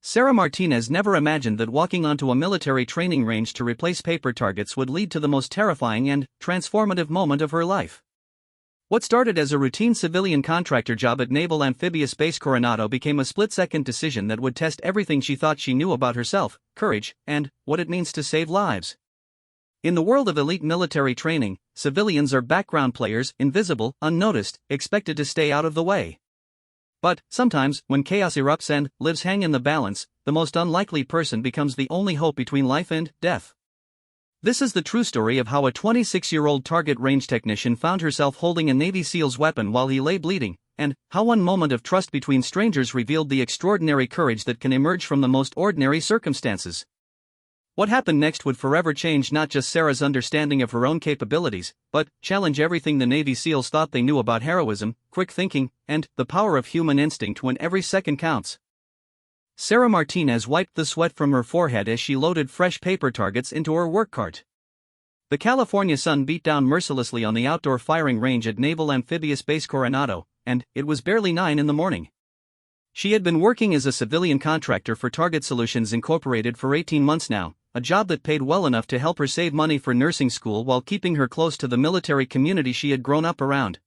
Sarah Martinez never imagined that walking onto a military training range to replace paper targets would lead to the most terrifying and transformative moment of her life. What started as a routine civilian contractor job at Naval Amphibious Base Coronado became a split-second decision that would test everything she thought she knew about herself, courage, and what it means to save lives. In the world of elite military training, civilians are background players, invisible, unnoticed, expected to stay out of the way. But, sometimes, when chaos erupts and lives hang in the balance, the most unlikely person becomes the only hope between life and death. This is the true story of how a 26-year-old target range technician found herself holding a Navy SEAL's weapon while he lay bleeding, and how one moment of trust between strangers revealed the extraordinary courage that can emerge from the most ordinary circumstances. What happened next would forever change not just Sarah's understanding of her own capabilities, but challenge everything the Navy SEALs thought they knew about heroism, quick thinking, and the power of human instinct when every second counts. Sarah Martinez wiped the sweat from her forehead as she loaded fresh paper targets into her work cart. The California sun beat down mercilessly on the outdoor firing range at Naval Amphibious Base Coronado, and it was barely 9 in the morning. She had been working as a civilian contractor for Target Solutions Incorporated for 18 months now, a job that paid well enough to help her save money for nursing school while keeping her close to the military community she had grown up around.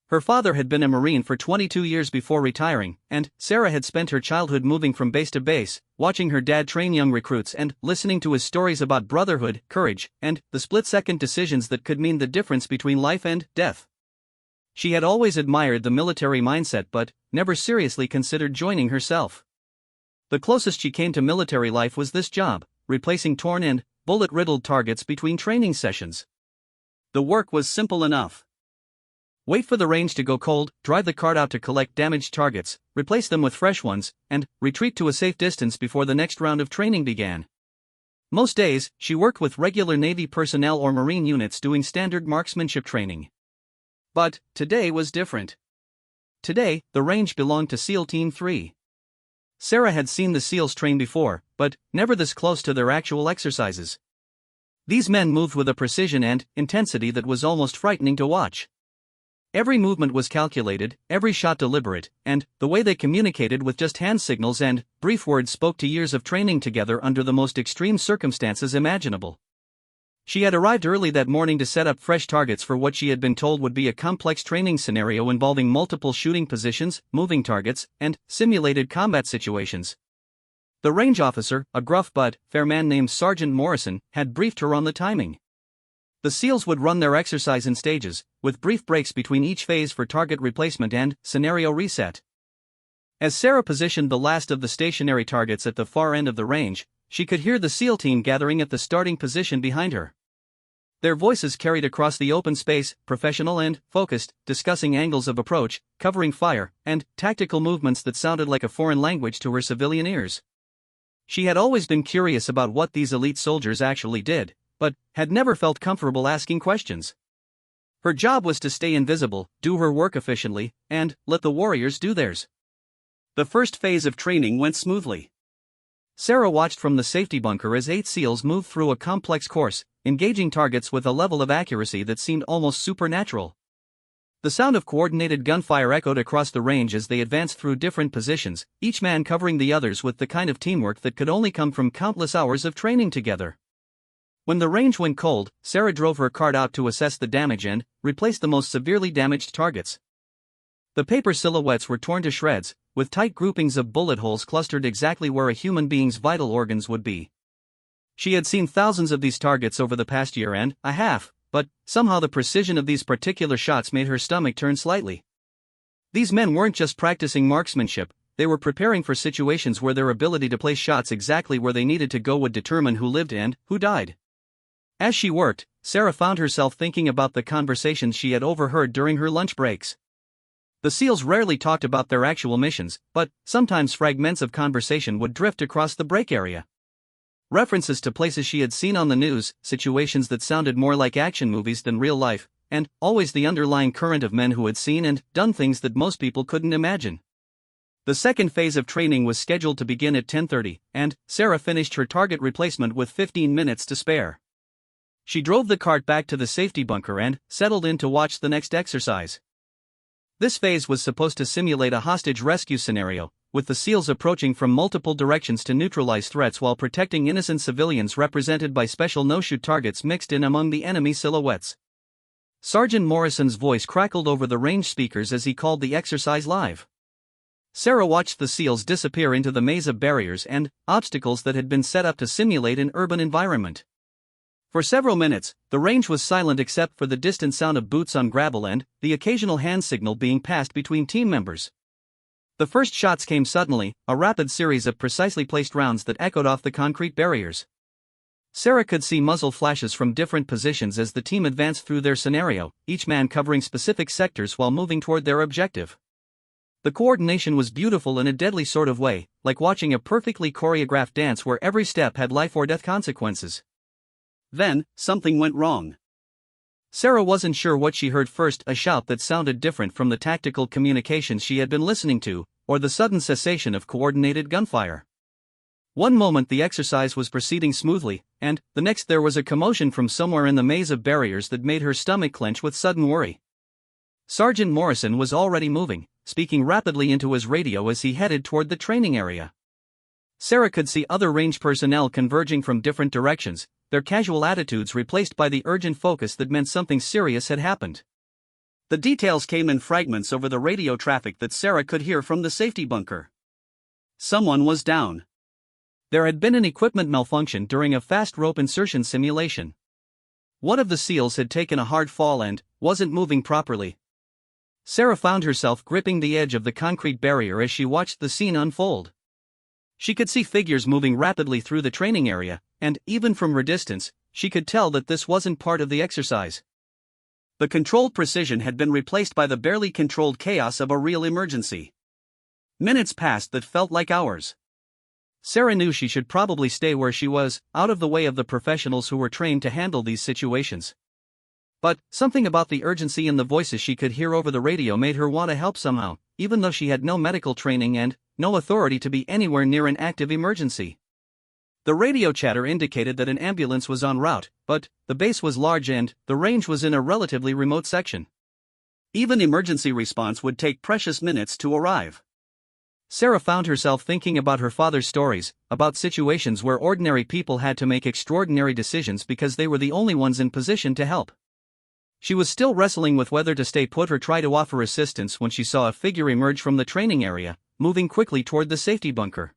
Her father had been a Marine for 22 years before retiring, and Sarah had spent her childhood moving from base to base, watching her dad train young recruits and listening to his stories about brotherhood, courage, and the split-second decisions that could mean the difference between life and death. She had always admired the military mindset but never seriously considered joining herself. The closest she came to military life was this job, replacing torn and bullet-riddled targets between training sessions. The work was simple enough. Wait for the range to go cold, drive the cart out to collect damaged targets, replace them with fresh ones, and retreat to a safe distance before the next round of training began. Most days, she worked with regular Navy personnel or Marine units doing standard marksmanship training. But today was different. Today, the range belonged to SEAL Team 3. Sarah had seen the SEALs train before, but never this close to their actual exercises. These men moved with a precision and intensity that was almost frightening to watch. Every movement was calculated, every shot deliberate, and the way they communicated with just hand signals and brief words spoke to years of training together under the most extreme circumstances imaginable. She had arrived early that morning to set up fresh targets for what she had been told would be a complex training scenario involving multiple shooting positions, moving targets, and simulated combat situations. The range officer, a gruff but fair man named Sergeant Morrison, had briefed her on the timing. The SEALs would run their exercise in stages, with brief breaks between each phase for target replacement and scenario reset. As Sarah positioned the last of the stationary targets at the far end of the range, she could hear the SEAL team gathering at the starting position behind her. Their voices carried across the open space, professional and focused, discussing angles of approach, covering fire, and tactical movements that sounded like a foreign language to her civilian ears. She had always been curious about what these elite soldiers actually did, but had never felt comfortable asking questions. Her job was to stay invisible, do her work efficiently, and let the warriors do theirs. The first phase of training went smoothly. Sarah watched from the safety bunker as 8 SEALs moved through a complex course, engaging targets with a level of accuracy that seemed almost supernatural. The sound of coordinated gunfire echoed across the range as they advanced through different positions, each man covering the others with the kind of teamwork that could only come from countless hours of training together. When the range went cold, Sarah drove her cart out to assess the damage and replace the most severely damaged targets. The paper silhouettes were torn to shreds, with tight groupings of bullet holes clustered exactly where a human being's vital organs would be. She had seen thousands of these targets over the past year and a half, but somehow the precision of these particular shots made her stomach turn slightly. These men weren't just practicing marksmanship, they were preparing for situations where their ability to place shots exactly where they needed to go would determine who lived and who died. As she worked, Sarah found herself thinking about the conversations she had overheard during her lunch breaks. The SEALs rarely talked about their actual missions, but sometimes fragments of conversation would drift across the break area. References to places she had seen on the news, situations that sounded more like action movies than real life, and always the underlying current of men who had seen and done things that most people couldn't imagine. The second phase of training was scheduled to begin at 10:30, and Sarah finished her target replacement with 15 minutes to spare. She drove the cart back to the safety bunker and settled in to watch the next exercise. This phase was supposed to simulate a hostage rescue scenario, with the SEALs approaching from multiple directions to neutralize threats while protecting innocent civilians represented by special no-shoot targets mixed in among the enemy silhouettes. Sergeant Morrison's voice crackled over the range speakers as he called the exercise live. Sarah watched the SEALs disappear into the maze of barriers and obstacles that had been set up to simulate an urban environment. For several minutes, the range was silent except for the distant sound of boots on gravel and the occasional hand signal being passed between team members. The first shots came suddenly, a rapid series of precisely placed rounds that echoed off the concrete barriers. Sarah could see muzzle flashes from different positions as the team advanced through their scenario, each man covering specific sectors while moving toward their objective. The coordination was beautiful in a deadly sort of way, like watching a perfectly choreographed dance where every step had life or death consequences. Then, something went wrong. Sarah wasn't sure what she heard first, a shout that sounded different from the tactical communications she had been listening to, or the sudden cessation of coordinated gunfire. One moment the exercise was proceeding smoothly, and the next there was a commotion from somewhere in the maze of barriers that made her stomach clench with sudden worry. Sergeant Morrison was already moving, speaking rapidly into his radio as he headed toward the training area. Sarah could see other range personnel converging from different directions, their casual attitudes replaced by the urgent focus that meant something serious had happened. The details came in fragments over the radio traffic that Sarah could hear from the safety bunker. Someone was down. There had been an equipment malfunction during a fast rope insertion simulation. One of the SEALs had taken a hard fall and wasn't moving properly. Sarah found herself gripping the edge of the concrete barrier as she watched the scene unfold. She could see figures moving rapidly through the training area, and even from her distance, she could tell that this wasn't part of the exercise. The controlled precision had been replaced by the barely controlled chaos of a real emergency. Minutes passed that felt like hours. Sarah knew she should probably stay where she was, out of the way of the professionals who were trained to handle these situations. But something about the urgency in the voices she could hear over the radio made her want to help somehow, even though she had no medical training and no authority to be anywhere near an active emergency. The radio chatter indicated that an ambulance was en route, but the base was large and the range was in a relatively remote section. Even emergency response would take precious minutes to arrive. Sarah found herself thinking about her father's stories, about situations where ordinary people had to make extraordinary decisions because they were the only ones in position to help. She was still wrestling with whether to stay put or try to offer assistance when she saw a figure emerge from the training area, moving quickly toward the safety bunker.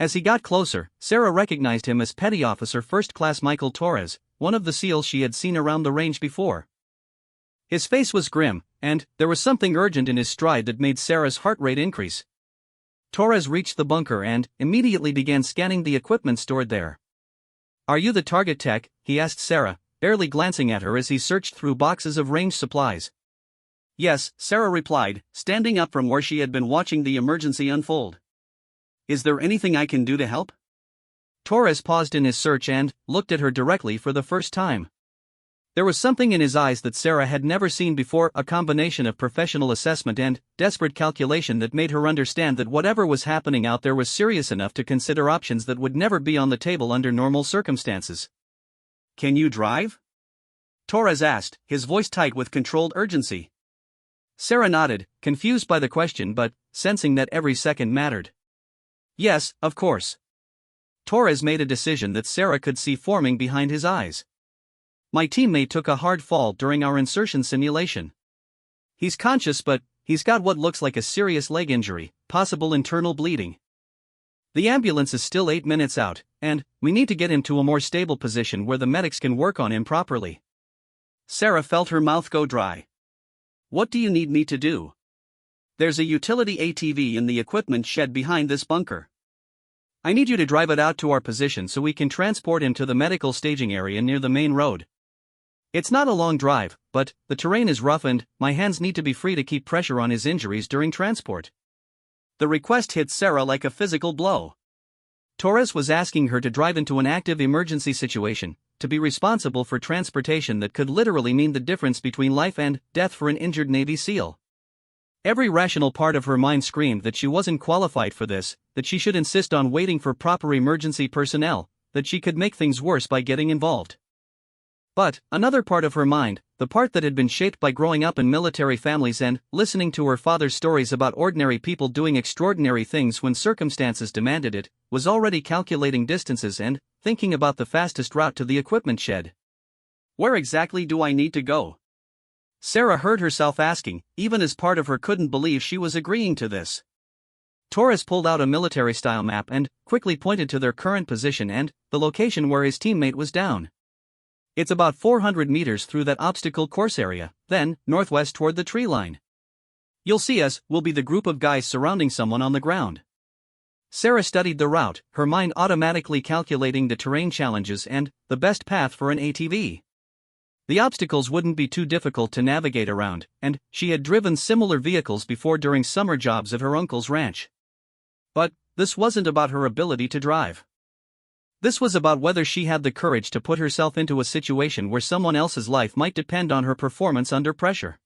As he got closer, Sarah recognized him as Petty Officer First Class Michael Torres, one of the SEALs she had seen around the range before. His face was grim, and there was something urgent in his stride that made Sarah's heart rate increase. Torres reached the bunker and immediately began scanning the equipment stored there. "Are you the target tech?" he asked Sarah, barely glancing at her as he searched through boxes of range supplies. "Yes," Sarah replied, standing up from where she had been watching the emergency unfold. "Is there anything I can do to help?" Torres paused in his search and looked at her directly for the first time. There was something in his eyes that Sarah had never seen before, a combination of professional assessment and desperate calculation that made her understand that whatever was happening out there was serious enough to consider options that would never be on the table under normal circumstances. "Can you drive?" Torres asked, his voice tight with controlled urgency. Sarah nodded, confused by the question but sensing that every second mattered. "Yes, of course." Torres made a decision that Sarah could see forming behind his eyes. "My teammate took a hard fall during our insertion simulation. He's conscious but he's got what looks like a serious leg injury, possible internal bleeding. The ambulance is still 8 minutes out, and we need to get him to a more stable position where the medics can work on him properly." Sarah felt her mouth go dry. "What do you need me to do?" "There's a utility ATV in the equipment shed behind this bunker. I need you to drive it out to our position so we can transport him to the medical staging area near the main road. It's not a long drive, but the terrain is rough and my hands need to be free to keep pressure on his injuries during transport." The request hit Sarah like a physical blow. Torres was asking her to drive into an active emergency situation, to be responsible for transportation that could literally mean the difference between life and death for an injured Navy SEAL. Every rational part of her mind screamed that she wasn't qualified for this, that she should insist on waiting for proper emergency personnel, that she could make things worse by getting involved. But another part of her mind, the part that had been shaped by growing up in military families and listening to her father's stories about ordinary people doing extraordinary things when circumstances demanded it, was already calculating distances and thinking about the fastest route to the equipment shed. Where exactly do I need to go? Sarah heard herself asking, even as part of her couldn't believe she was agreeing to this. Torres pulled out a military-style map and quickly pointed to their current position and the location where his teammate was down. It's about 400 meters through that obstacle course area, then northwest toward the tree line. You'll see us, we'll be the group of guys surrounding someone on the ground. Sarah studied the route, her mind automatically calculating the terrain challenges and the best path for an ATV. The obstacles wouldn't be too difficult to navigate around, and she had driven similar vehicles before during summer jobs at her uncle's ranch. But this wasn't about her ability to drive. This was about whether she had the courage to put herself into a situation where someone else's life might depend on her performance under pressure.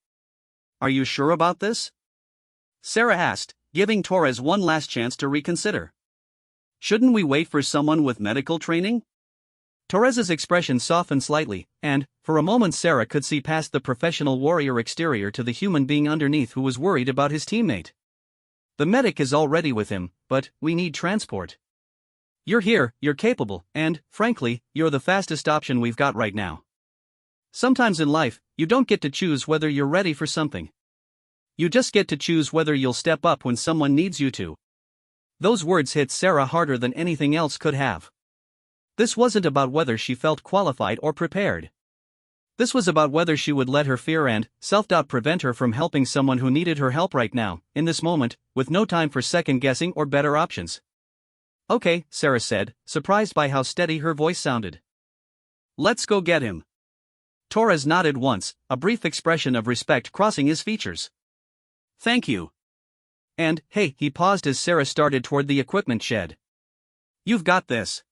Are you sure about this? Sarah asked, giving Torres one last chance to reconsider. Shouldn't we wait for someone with medical training? Torres's expression softened slightly, and, for a moment Sarah could see past the professional warrior exterior to the human being underneath who was worried about his teammate. The medic is already with him, but we need transport. You're here, you're capable, and, frankly, you're the fastest option we've got right now. Sometimes in life, you don't get to choose whether you're ready for something. You just get to choose whether you'll step up when someone needs you to. Those words hit Sarah harder than anything else could have. This wasn't about whether she felt qualified or prepared. This was about whether she would let her fear and self-doubt prevent her from helping someone who needed her help right now, in this moment, with no time for second-guessing or better options. Okay, Sarah said, surprised by how steady her voice sounded. Let's go get him. Torres nodded once, a brief expression of respect crossing his features. Thank you. And, hey, he paused as Sarah started toward the equipment shed. You've got this.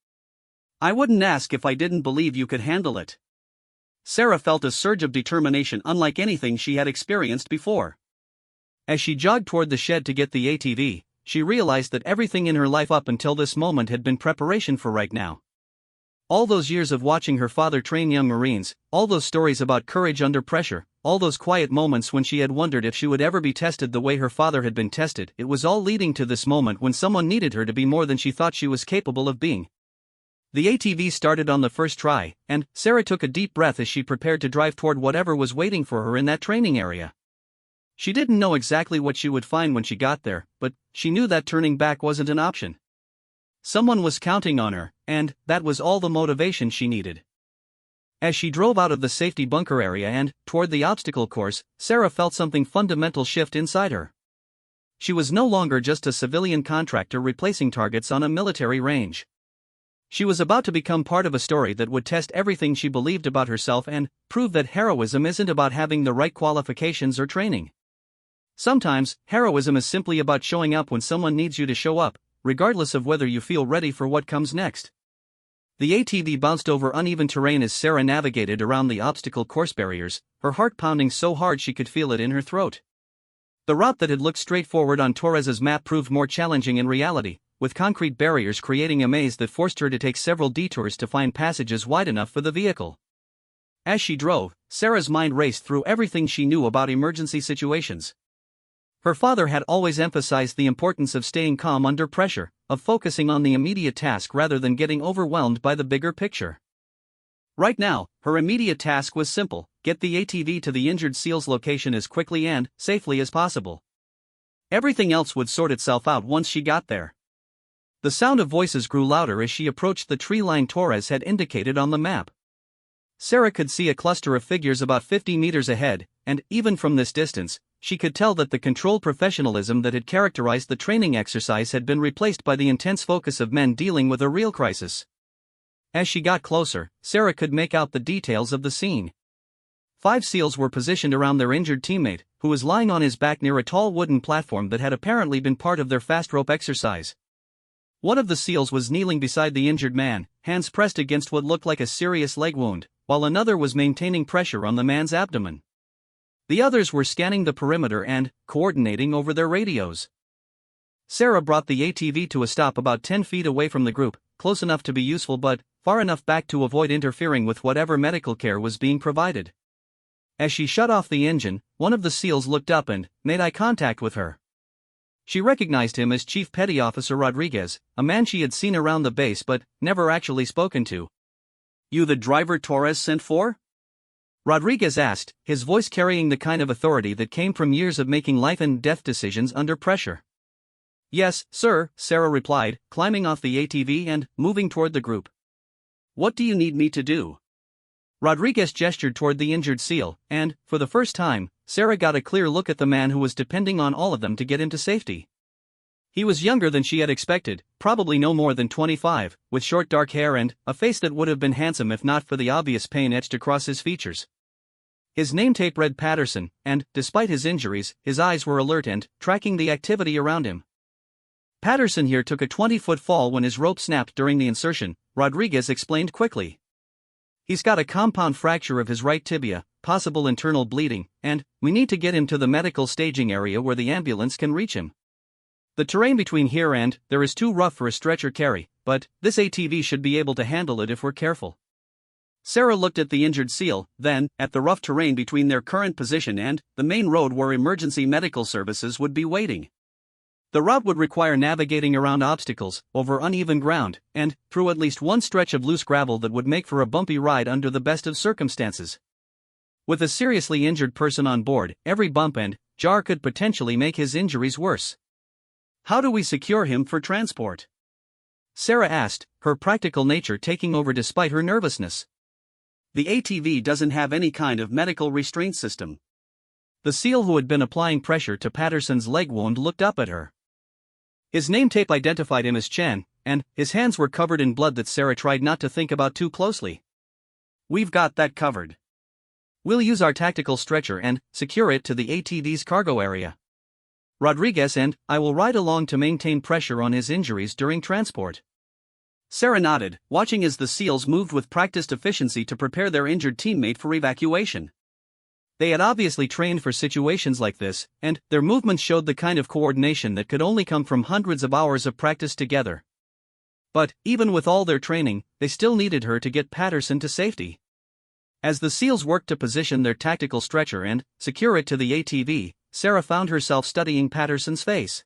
I wouldn't ask if I didn't believe you could handle it. Sarah felt a surge of determination unlike anything she had experienced before. As she jogged toward the shed to get the ATV, she realized that everything in her life up until this moment had been preparation for right now. All those years of watching her father train young Marines, all those stories about courage under pressure, all those quiet moments when she had wondered if she would ever be tested the way her father had been tested, it was all leading to this moment when someone needed her to be more than she thought she was capable of being. The ATV started on the first try, and Sarah took a deep breath as she prepared to drive toward whatever was waiting for her in that training area. She didn't know exactly what she would find when she got there, but she knew that turning back wasn't an option. Someone was counting on her, and that was all the motivation she needed. As she drove out of the safety bunker area and toward the obstacle course, Sarah felt something fundamental shift inside her. She was no longer just a civilian contractor replacing targets on a military range. She was about to become part of a story that would test everything she believed about herself and prove that heroism isn't about having the right qualifications or training. Sometimes, heroism is simply about showing up when someone needs you to show up, regardless of whether you feel ready for what comes next. The ATV bounced over uneven terrain as Sarah navigated around the obstacle course barriers, her heart pounding so hard she could feel it in her throat. The route that had looked straightforward on Torres's map proved more challenging in reality, with concrete barriers creating a maze that forced her to take several detours to find passages wide enough for the vehicle. As she drove, Sarah's mind raced through everything she knew about emergency situations. Her father had always emphasized the importance of staying calm under pressure, of focusing on the immediate task rather than getting overwhelmed by the bigger picture. Right now, her immediate task was simple: get the ATV to the injured SEAL's location as quickly and safely as possible. Everything else would sort itself out once she got there. The sound of voices grew louder as she approached the tree line Torres had indicated on the map. Sarah could see a cluster of figures about 50 meters ahead, and even from this distance, she could tell that the controlled professionalism that had characterized the training exercise had been replaced by the intense focus of men dealing with a real crisis. As she got closer, Sarah could make out the details of the scene. 5 SEALs were positioned around their injured teammate, who was lying on his back near a tall wooden platform that had apparently been part of their fast rope exercise. One of the SEALs was kneeling beside the injured man, hands pressed against what looked like a serious leg wound, while another was maintaining pressure on the man's abdomen. The others were scanning the perimeter and coordinating over their radios. Sarah brought the ATV to a stop about 10 feet away from the group, close enough to be useful but far enough back to avoid interfering with whatever medical care was being provided. As she shut off the engine, one of the SEALs looked up and made eye contact with her. She recognized him as Chief Petty Officer Rodriguez, a man she had seen around the base but never actually spoken to. "You the driver Torres sent for?" Rodriguez asked, his voice carrying the kind of authority that came from years of making life-and-death decisions under pressure. "Yes, sir," Sarah replied, climbing off the ATV and moving toward the group. "What do you need me to do?" Rodriguez gestured toward the injured SEAL, and, for the first time, Sarah got a clear look at the man who was depending on all of them to get him to safety. He was younger than she had expected, probably no more than 25, with short dark hair and a face that would have been handsome if not for the obvious pain etched across his features. His name tape read Patterson, and, despite his injuries, his eyes were alert and tracking the activity around him. "Patterson here took a 20-foot fall when his rope snapped during the insertion," Rodriguez explained quickly. "He's got a compound fracture of his right tibia, possible internal bleeding, and we need to get him to the medical staging area where the ambulance can reach him. The terrain between here and there is too rough for a stretcher carry, but this ATV should be able to handle it if we're careful." Sarah looked at the injured SEAL, then at the rough terrain between their current position and the main road where emergency medical services would be waiting. The route would require navigating around obstacles, over uneven ground, and through at least one stretch of loose gravel that would make for a bumpy ride under the best of circumstances. With a seriously injured person on board, every bump and jar could potentially make his injuries worse. "How do we secure him for transport?" Sarah asked, her practical nature taking over despite her nervousness. "The ATV doesn't have any kind of medical restraint system." The SEAL who had been applying pressure to Patterson's leg wound looked up at her. His name tape identified him as Chen, and his hands were covered in blood that Sarah tried not to think about too closely. "We've got that covered. We'll use our tactical stretcher and secure it to the ATV's cargo area. Rodriguez and I will ride along to maintain pressure on his injuries during transport." Sarah nodded, watching as the SEALs moved with practiced efficiency to prepare their injured teammate for evacuation. They had obviously trained for situations like this, and their movements showed the kind of coordination that could only come from hundreds of hours of practice together. But, even with all their training, they still needed her to get Patterson to safety. As the SEALs worked to position their tactical stretcher and secure it to the ATV, Sarah found herself studying Patterson's face.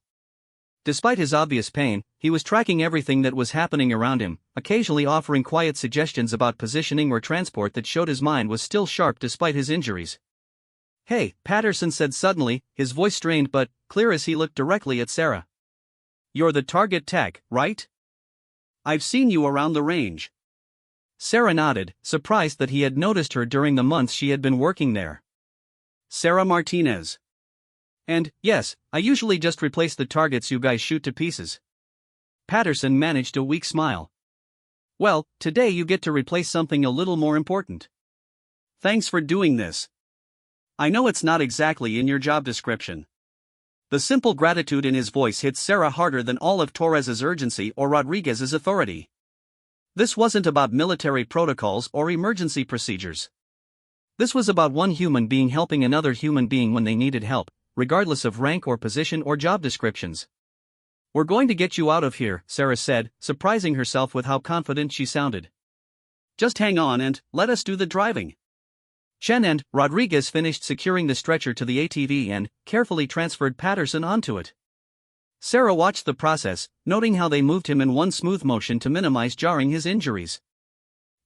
Despite his obvious pain, he was tracking everything that was happening around him, occasionally offering quiet suggestions about positioning or transport that showed his mind was still sharp despite his injuries. "Hey," Patterson said suddenly, his voice strained but clear as he looked directly at Sarah. "You're the target tech, right? I've seen you around the range." Sarah nodded, surprised that he had noticed her during the months she had been working there. "Sarah Martinez. And, yes, I usually just replace the targets you guys shoot to pieces." Patterson managed a weak smile. "Well, today you get to replace something a little more important. Thanks for doing this. I know it's not exactly in your job description." The simple gratitude in his voice hit Sarah harder than all of Torres's urgency or Rodriguez's authority. This wasn't about military protocols or emergency procedures. This was about one human being helping another human being when they needed help, regardless of rank or position or job descriptions. "We're going to get you out of here," Sarah said, surprising herself with how confident she sounded. "Just hang on and let us do the driving." Chen and Rodriguez finished securing the stretcher to the ATV and carefully transferred Patterson onto it. Sarah watched the process, noting how they moved him in one smooth motion to minimize jarring his injuries.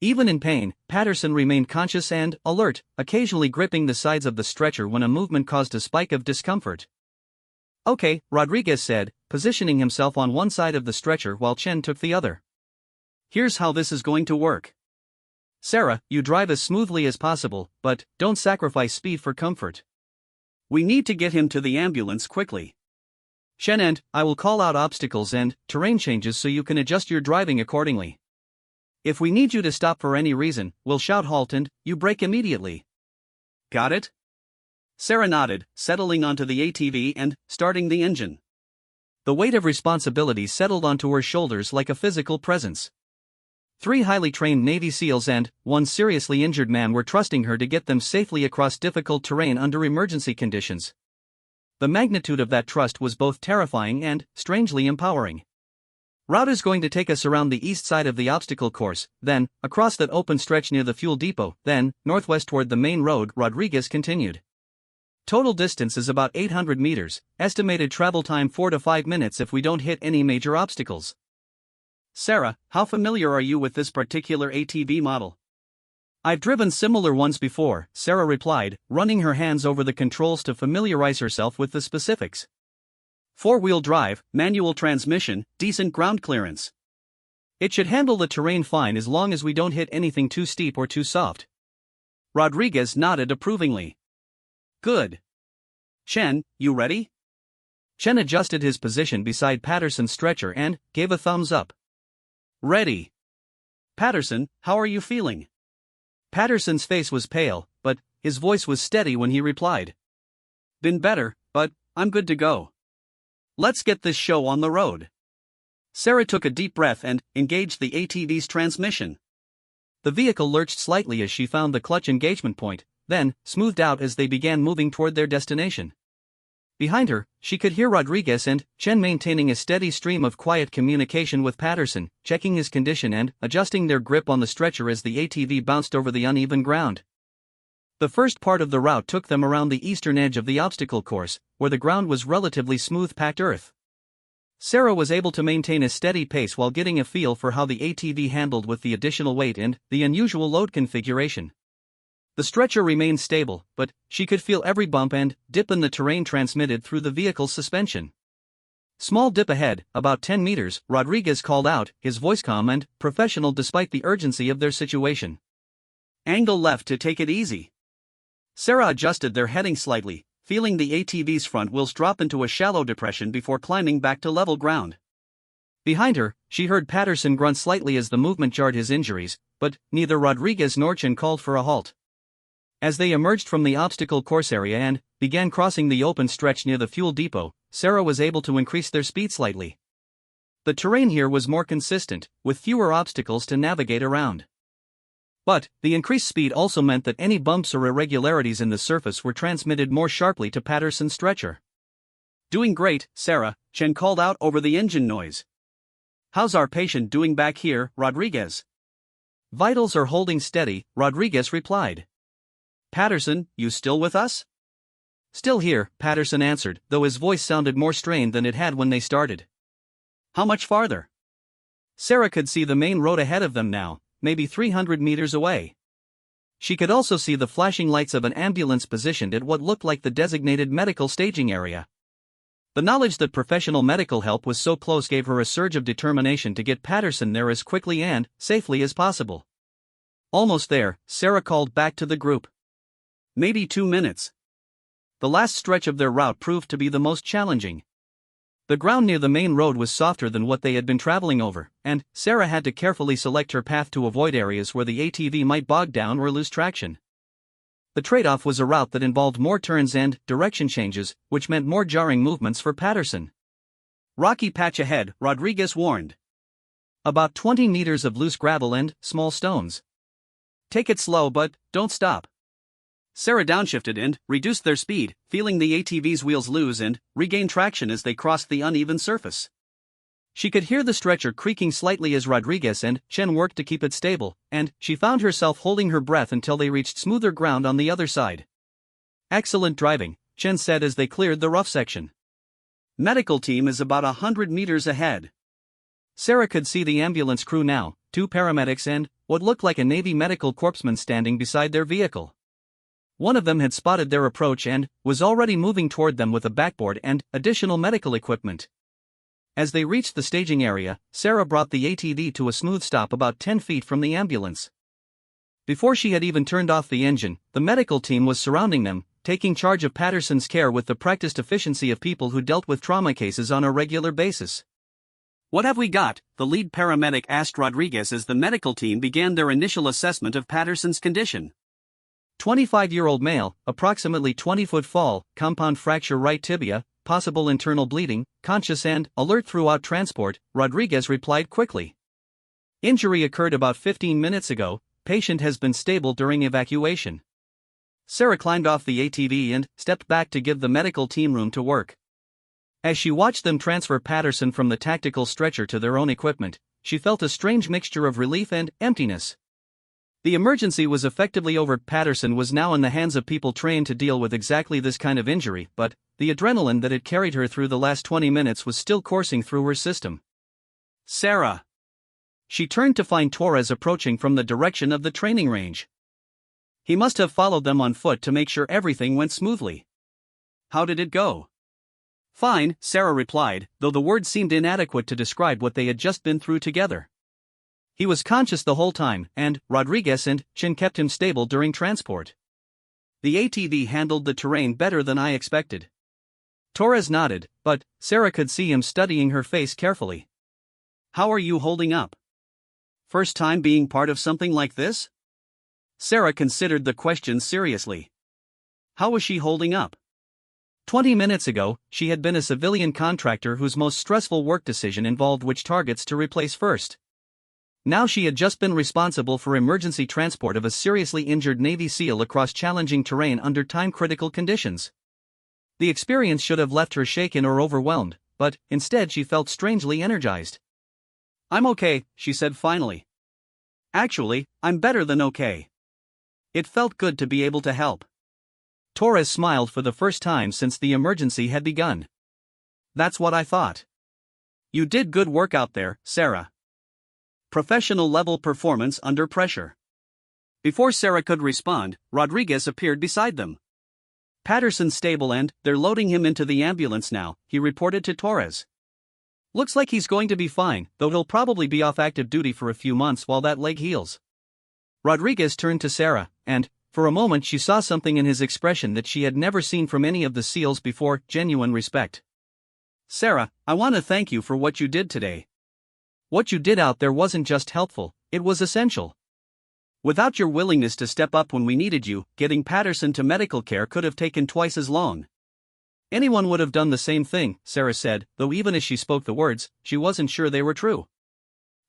Even in pain, Patterson remained conscious and alert, occasionally gripping the sides of the stretcher when a movement caused a spike of discomfort. "Okay," Rodriguez said, positioning himself on one side of the stretcher while Chen took the other. "Here's how this is going to work. Sarah, you drive as smoothly as possible, but don't sacrifice speed for comfort. We need to get him to the ambulance quickly. Chen and I will call out obstacles and terrain changes so you can adjust your driving accordingly. If we need you to stop for any reason, we'll shout halt and you brake immediately. Got it?" Sarah nodded, settling onto the ATV and starting the engine. The weight of responsibility settled onto her shoulders like a physical presence. 3 highly trained Navy SEALs and 1 seriously injured man were trusting her to get them safely across difficult terrain under emergency conditions. The magnitude of that trust was both terrifying and strangely empowering. Route is going to take us around the east side of the obstacle course, then, across that open stretch near the fuel depot, then, northwest toward the main road, Rodriguez continued. Total distance is about 800 meters, estimated travel time 4 to 5 minutes if we don't hit any major obstacles. Sarah, how familiar are you with this particular ATV model? I've driven similar ones before, Sarah replied, running her hands over the controls to familiarize herself with the specifics. Four-wheel drive, manual transmission, decent ground clearance. It should handle the terrain fine as long as we don't hit anything too steep or too soft. Rodriguez nodded approvingly. Good. Chen, you ready? Chen adjusted his position beside Patterson's stretcher and gave a thumbs up. Ready. Patterson, how are you feeling? Patterson's face was pale, but his voice was steady when he replied. Been better, but I'm good to go. Let's get this show on the road. Sarah took a deep breath and engaged the ATV's transmission. The vehicle lurched slightly as she found the clutch engagement point, then smoothed out as they began moving toward their destination. Behind her, she could hear Rodriguez and Chen maintaining a steady stream of quiet communication with Patterson, checking his condition and adjusting their grip on the stretcher as the ATV bounced over the uneven ground. The first part of the route took them around the eastern edge of the obstacle course, where the ground was relatively smooth packed earth. Sarah was able to maintain a steady pace while getting a feel for how the ATV handled with the additional weight and the unusual load configuration. The stretcher remained stable, but she could feel every bump and dip in the terrain transmitted through the vehicle's suspension. Small dip ahead, about 10 meters, Rodriguez called out, his voice calm and professional despite the urgency of their situation. Angle left to take it easy. Sarah adjusted their heading slightly, feeling the ATV's front wheels drop into a shallow depression before climbing back to level ground. Behind her, she heard Patterson grunt slightly as the movement jarred his injuries, but neither Rodriguez nor Chen called for a halt. As they emerged from the obstacle course area and began crossing the open stretch near the fuel depot, Sarah was able to increase their speed slightly. The terrain here was more consistent, with fewer obstacles to navigate around. But the increased speed also meant that any bumps or irregularities in the surface were transmitted more sharply to Patterson's stretcher. Doing great, Sarah, Chen called out over the engine noise. How's our patient doing back here, Rodriguez? Vitals are holding steady, Rodriguez replied. Patterson, you still with us? Still here, Patterson answered, though his voice sounded more strained than it had when they started. How much farther? Sarah could see the main road ahead of them now, maybe 300 meters away. She could also see the flashing lights of an ambulance positioned at what looked like the designated medical staging area. The knowledge that professional medical help was so close gave her a surge of determination to get Patterson there as quickly and safely as possible. Almost there, Sarah called back to the group. Maybe 2 minutes. The last stretch of their route proved to be the most challenging. The ground near the main road was softer than what they had been traveling over, and Sarah had to carefully select her path to avoid areas where the ATV might bog down or lose traction. The trade-off was a route that involved more turns and direction changes, which meant more jarring movements for Patterson. Rocky patch ahead, Rodriguez warned. About 20 meters of loose gravel and small stones. Take it slow but don't stop. Sarah downshifted and reduced their speed, feeling the ATV's wheels lose and regain traction as they crossed the uneven surface. She could hear the stretcher creaking slightly as Rodriguez and Chen worked to keep it stable, and she found herself holding her breath until they reached smoother ground on the other side. Excellent driving, Chen said as they cleared the rough section. Medical team is about 100 meters ahead. Sarah could see the ambulance crew now, 2 paramedics and what looked like a Navy medical corpsman standing beside their vehicle. One of them had spotted their approach and was already moving toward them with a backboard and additional medical equipment. As they reached the staging area, Sarah brought the ATV to a smooth stop about 10 feet from the ambulance. Before she had even turned off the engine, the medical team was surrounding them, taking charge of Patterson's care with the practiced efficiency of people who dealt with trauma cases on a regular basis. What have we got? The lead paramedic asked Rodriguez as the medical team began their initial assessment of Patterson's condition. 25-year-old male, approximately 20-foot fall, compound fracture right tibia, possible internal bleeding, conscious and alert throughout transport, Rodriguez replied quickly. Injury occurred about 15 minutes ago, patient has been stable during evacuation. Sarah climbed off the ATV and stepped back to give the medical team room to work. As she watched them transfer Patterson from the tactical stretcher to their own equipment, she felt a strange mixture of relief and emptiness. The emergency was effectively over. Patterson was now in the hands of people trained to deal with exactly this kind of injury, but the adrenaline that had carried her through the last 20 minutes was still coursing through her system. Sarah. She turned to find Torres approaching from the direction of the training range. He must have followed them on foot to make sure everything went smoothly. How did it go? Fine, Sarah replied, though the words seemed inadequate to describe what they had just been through together. He was conscious the whole time, and Rodriguez and Chin kept him stable during transport. The ATV handled the terrain better than I expected. Torres nodded, but Sarah could see him studying her face carefully. How are you holding up? First time being part of something like this? Sarah considered the question seriously. How was she holding up? 20 minutes ago, she had been a civilian contractor whose most stressful work decision involved which targets to replace first. Now she had just been responsible for emergency transport of a seriously injured Navy SEAL across challenging terrain under time-critical conditions. The experience should have left her shaken or overwhelmed, but instead she felt strangely energized. I'm okay, she said finally. Actually, I'm better than okay. It felt good to be able to help. Torres smiled for the first time since the emergency had begun. That's what I thought. You did good work out there, Sarah. Professional level performance under pressure. Before Sarah could respond, Rodriguez appeared beside them. Patterson's stable and they're loading him into the ambulance now, he reported to Torres. Looks like he's going to be fine, though he'll probably be off active duty for a few months while that leg heals. Rodriguez turned to Sarah, and, for a moment she saw something in his expression that she had never seen from any of the SEALs before, genuine respect. Sarah, I want to thank you for what you did today. What you did out there wasn't just helpful, it was essential. Without your willingness to step up when we needed you, getting Patterson to medical care could have taken twice as long. Anyone would have done the same thing, Sarah said, though even as she spoke the words, she wasn't sure they were true.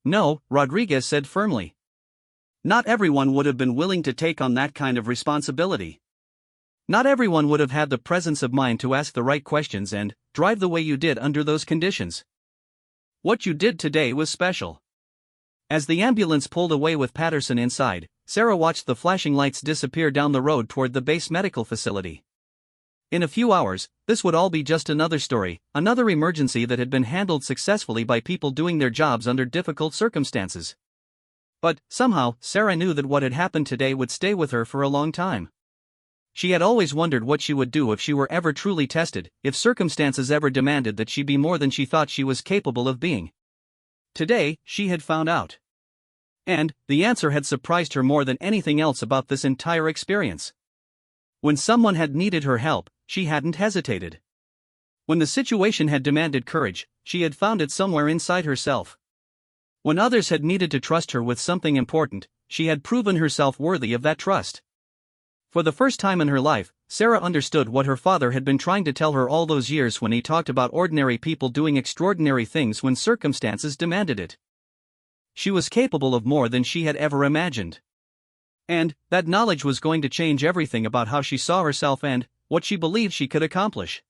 No, Rodriguez said firmly. Not everyone would have been willing to take on that kind of responsibility. Not everyone would have had the presence of mind to ask the right questions and drive the way you did under those conditions. What you did today was special. As the ambulance pulled away with Patterson inside, Sarah watched the flashing lights disappear down the road toward the base medical facility. In a few hours, this would all be just another story, another emergency that had been handled successfully by people doing their jobs under difficult circumstances. But, somehow, Sarah knew that what had happened today would stay with her for a long time. She had always wondered what she would do if she were ever truly tested, if circumstances ever demanded that she be more than she thought she was capable of being. Today, she had found out. And, the answer had surprised her more than anything else about this entire experience. When someone had needed her help, she hadn't hesitated. When the situation had demanded courage, she had found it somewhere inside herself. When others had needed to trust her with something important, she had proven herself worthy of that trust. For the first time in her life, Sarah understood what her father had been trying to tell her all those years when he talked about ordinary people doing extraordinary things when circumstances demanded it. She was capable of more than she had ever imagined. And that knowledge was going to change everything about how she saw herself and what she believed she could accomplish.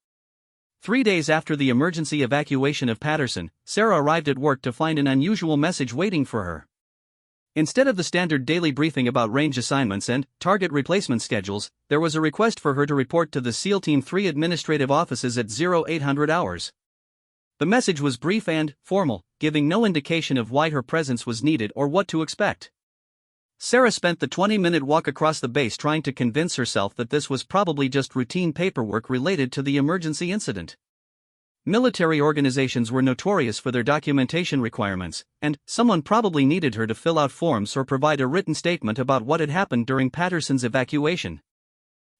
3 days after the emergency evacuation of Patterson, Sarah arrived at work to find an unusual message waiting for her. Instead of the standard daily briefing about range assignments and target replacement schedules, there was a request for her to report to the SEAL Team 3 administrative offices at 0800 hours. The message was brief and formal, giving no indication of why her presence was needed or what to expect. Sarah spent the 20-minute walk across the base trying to convince herself that this was probably just routine paperwork related to the emergency incident. Military organizations were notorious for their documentation requirements, and someone probably needed her to fill out forms or provide a written statement about what had happened during Patterson's evacuation.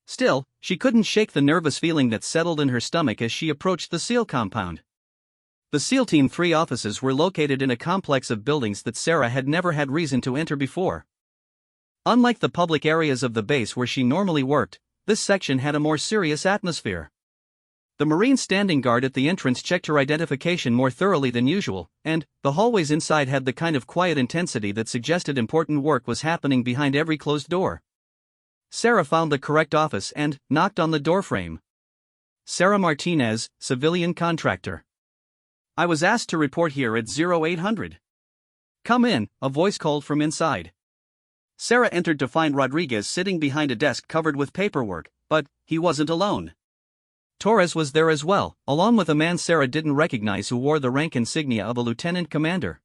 Still, she couldn't shake the nervous feeling that settled in her stomach as she approached the SEAL compound. The SEAL Team 3 offices were located in a complex of buildings that Sarah had never had reason to enter before. Unlike the public areas of the base where she normally worked, this section had a more serious atmosphere. The Marine standing guard at the entrance checked her identification more thoroughly than usual, and the hallways inside had the kind of quiet intensity that suggested important work was happening behind every closed door. Sarah found the correct office and knocked on the doorframe. Sarah Martinez, civilian contractor. I was asked to report here at 0800. Come in, a voice called from inside. Sarah entered to find Rodriguez sitting behind a desk covered with paperwork, but he wasn't alone. Torres was there as well, along with a man Sarah didn't recognize who wore the rank insignia of a lieutenant commander.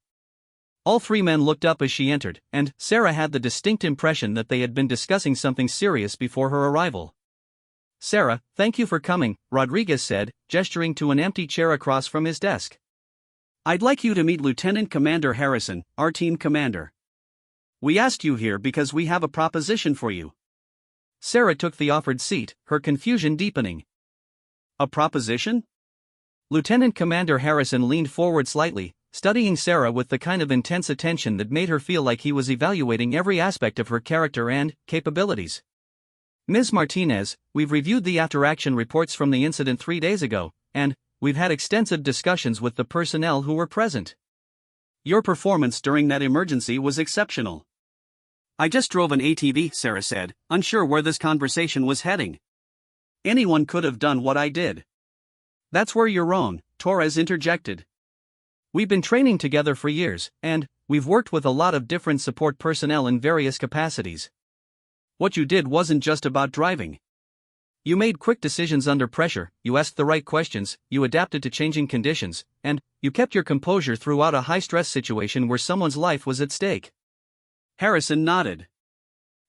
All three men looked up as she entered, and Sarah had the distinct impression that they had been discussing something serious before her arrival. Sarah, thank you for coming, Rodriguez said, gesturing to an empty chair across from his desk. I'd like you to meet Lieutenant Commander Harrison, our team commander. We asked you here because we have a proposition for you. Sarah took the offered seat, her confusion deepening. A proposition? Lieutenant Commander Harrison leaned forward slightly, studying Sarah with the kind of intense attention that made her feel like he was evaluating every aspect of her character and capabilities. Ms. Martinez, we've reviewed the after-action reports from the incident 3 days ago, and we've had extensive discussions with the personnel who were present. Your performance during that emergency was exceptional. I just drove an ATV, Sarah said, unsure where this conversation was heading. Anyone could have done what I did. That's where you're wrong, Torres interjected. We've been training together for years, and we've worked with a lot of different support personnel in various capacities. What you did wasn't just about driving. You made quick decisions under pressure, you asked the right questions, you adapted to changing conditions, and you kept your composure throughout a high-stress situation where someone's life was at stake. Harrison nodded.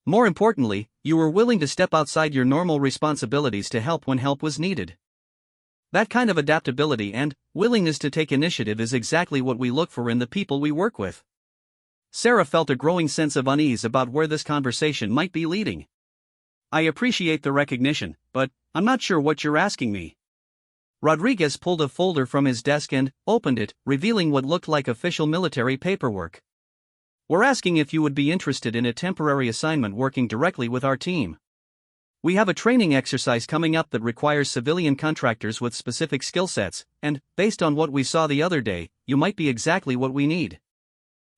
More importantly, you were willing to step outside your normal responsibilities to help when help was needed. That kind of adaptability and willingness to take initiative is exactly what we look for in the people we work with. Sarah felt a growing sense of unease about where this conversation might be leading. I appreciate the recognition, but I'm not sure what you're asking me. Rodriguez pulled a folder from his desk and opened it, revealing what looked like official military paperwork. We're asking if you would be interested in a temporary assignment working directly with our team. We have a training exercise coming up that requires civilian contractors with specific skill sets, and, based on what we saw the other day, you might be exactly what we need.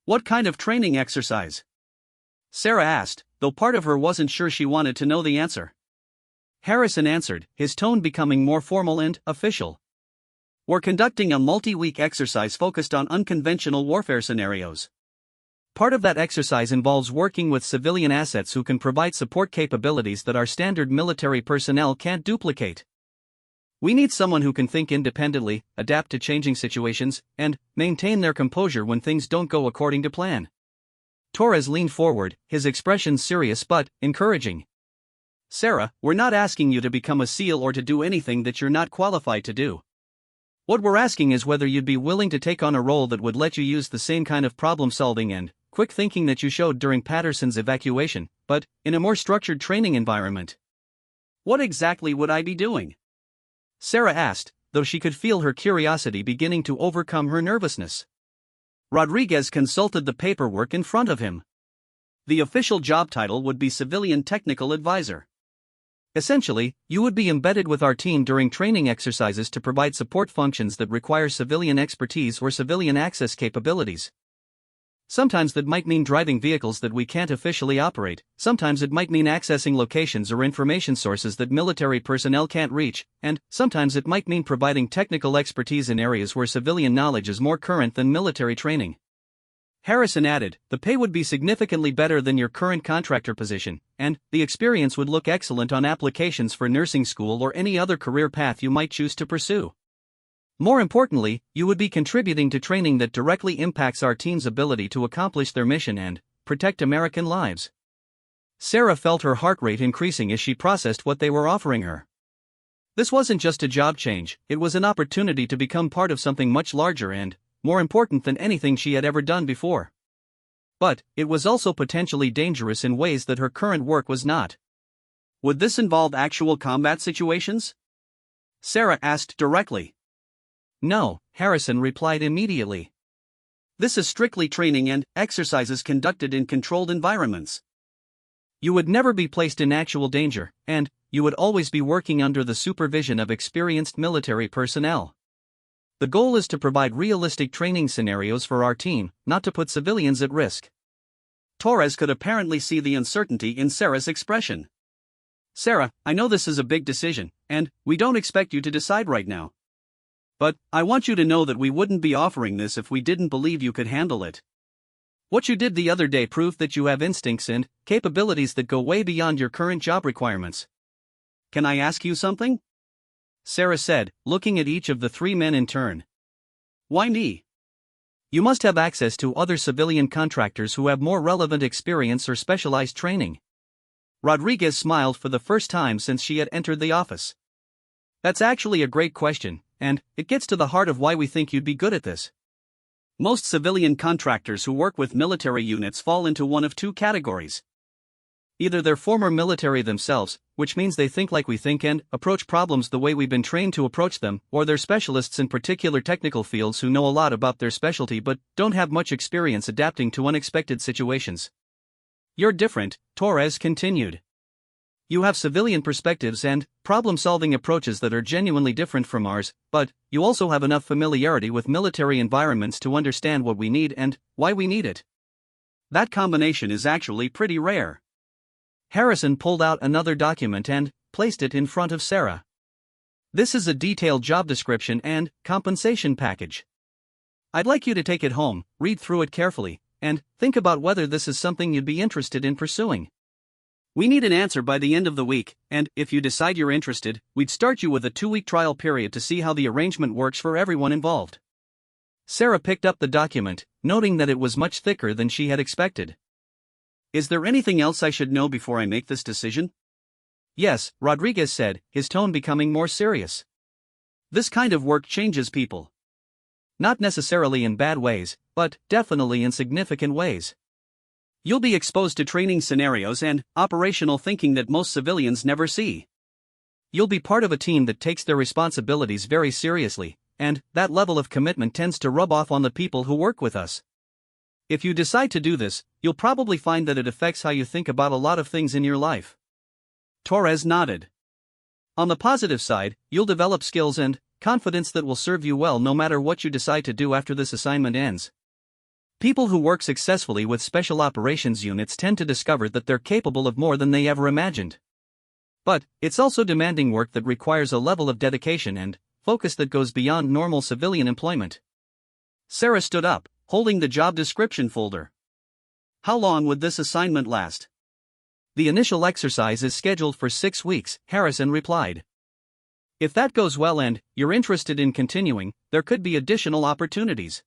What kind of training exercise? Sarah asked, though part of her wasn't sure she wanted to know the answer. Harrison answered, his tone becoming more formal and official. We're conducting a multi-week exercise focused on unconventional warfare scenarios. Part of that exercise involves working with civilian assets who can provide support capabilities that our standard military personnel can't duplicate. We need someone who can think independently, adapt to changing situations, and maintain their composure when things don't go according to plan. Torres leaned forward, his expression serious but encouraging. Sarah, we're not asking you to become a SEAL or to do anything that you're not qualified to do. What we're asking is whether you'd be willing to take on a role that would let you use the same kind of problem-solving and quick thinking that you showed during Patterson's evacuation, but in a more structured training environment. What exactly would I be doing? Sarah asked, though she could feel her curiosity beginning to overcome her nervousness. Rodriguez consulted the paperwork in front of him. The official job title would be Civilian Technical Advisor. Essentially, you would be embedded with our team during training exercises to provide support functions that require civilian expertise or civilian access capabilities. Sometimes that might mean driving vehicles that we can't officially operate, sometimes it might mean accessing locations or information sources that military personnel can't reach, and sometimes it might mean providing technical expertise in areas where civilian knowledge is more current than military training. Harrison added, the pay would be significantly better than your current contractor position, and the experience would look excellent on applications for nursing school or any other career path you might choose to pursue. More importantly, you would be contributing to training that directly impacts our team's ability to accomplish their mission and protect American lives. Sarah felt her heart rate increasing as she processed what they were offering her. This wasn't just a job change, it was an opportunity to become part of something much larger and more important than anything she had ever done before. But it was also potentially dangerous in ways that her current work was not. Would this involve actual combat situations? Sarah asked directly. No, Harrison replied immediately. This is strictly training and exercises conducted in controlled environments. You would never be placed in actual danger, and you would always be working under the supervision of experienced military personnel. The goal is to provide realistic training scenarios for our team, not to put civilians at risk. Torres could apparently see the uncertainty in Sarah's expression. Sarah, I know this is a big decision, and we don't expect you to decide right now. But I want you to know that we wouldn't be offering this if we didn't believe you could handle it. What you did the other day proved that you have instincts and capabilities that go way beyond your current job requirements. Can I ask you something? Sarah said, looking at each of the three men in turn. Why me? You must have access to other civilian contractors who have more relevant experience or specialized training. Rodriguez smiled for the first time since she had entered the office. That's actually a great question, and it gets to the heart of why we think you'd be good at this. Most civilian contractors who work with military units fall into one of two categories. Either they're former military themselves, which means they think like we think and approach problems the way we've been trained to approach them, or they're specialists in particular technical fields who know a lot about their specialty but don't have much experience adapting to unexpected situations. You're different, Torres continued. You have civilian perspectives and problem-solving approaches that are genuinely different from ours, but you also have enough familiarity with military environments to understand what we need and why we need it. That combination is actually pretty rare. Harrison pulled out another document and placed it in front of Sarah. This is a detailed job description and compensation package. I'd like you to take it home, read through it carefully, and think about whether this is something you'd be interested in pursuing. We need an answer by the end of the week, and if you decide you're interested, we'd start you with a 2-week trial period to see how the arrangement works for everyone involved. Sarah picked up the document, noting that it was much thicker than she had expected. Is there anything else I should know before I make this decision? Yes, Rodriguez said, his tone becoming more serious. This kind of work changes people. Not necessarily in bad ways, but definitely in significant ways. You'll be exposed to training scenarios and operational thinking that most civilians never see. You'll be part of a team that takes their responsibilities very seriously, and that level of commitment tends to rub off on the people who work with us. If you decide to do this, you'll probably find that it affects how you think about a lot of things in your life. Torres nodded. On the positive side, you'll develop skills and confidence that will serve you well no matter what you decide to do after this assignment ends. People who work successfully with special operations units tend to discover that they're capable of more than they ever imagined. But it's also demanding work that requires a level of dedication and focus that goes beyond normal civilian employment. Sarah stood up, holding the job description folder. How long would this assignment last? The initial exercise is scheduled for 6 weeks, Harrison replied. If that goes well and you're interested in continuing, there could be additional opportunities.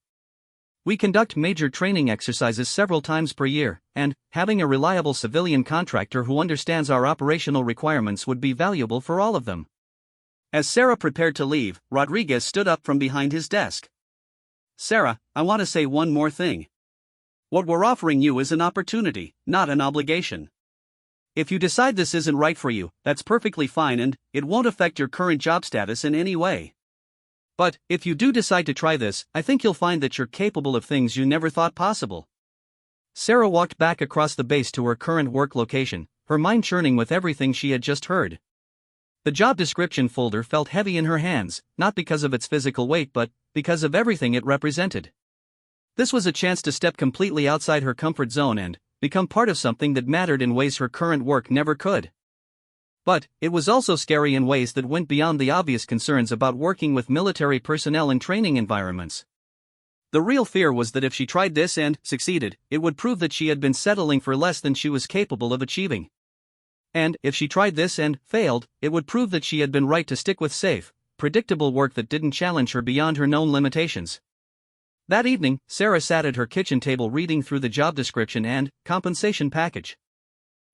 We conduct major training exercises several times per year, and having a reliable civilian contractor who understands our operational requirements would be valuable for all of them. As Sarah prepared to leave, Rodriguez stood up from behind his desk. Sarah, I want to say one more thing. What we're offering you is an opportunity, not an obligation. If you decide this isn't right for you, that's perfectly fine and it won't affect your current job status in any way. But if you do decide to try this, I think you'll find that you're capable of things you never thought possible. Sarah walked back across the base to her current work location, her mind churning with everything she had just heard. The job description folder felt heavy in her hands, not because of its physical weight but because of everything it represented. This was a chance to step completely outside her comfort zone and become part of something that mattered in ways her current work never could. But it was also scary in ways that went beyond the obvious concerns about working with military personnel in training environments. The real fear was that if she tried this and succeeded, it would prove that she had been settling for less than she was capable of achieving. And if she tried this and failed, it would prove that she had been right to stick with safe, predictable work that didn't challenge her beyond her known limitations. That evening, Sarah sat at her kitchen table reading through the job description and compensation package.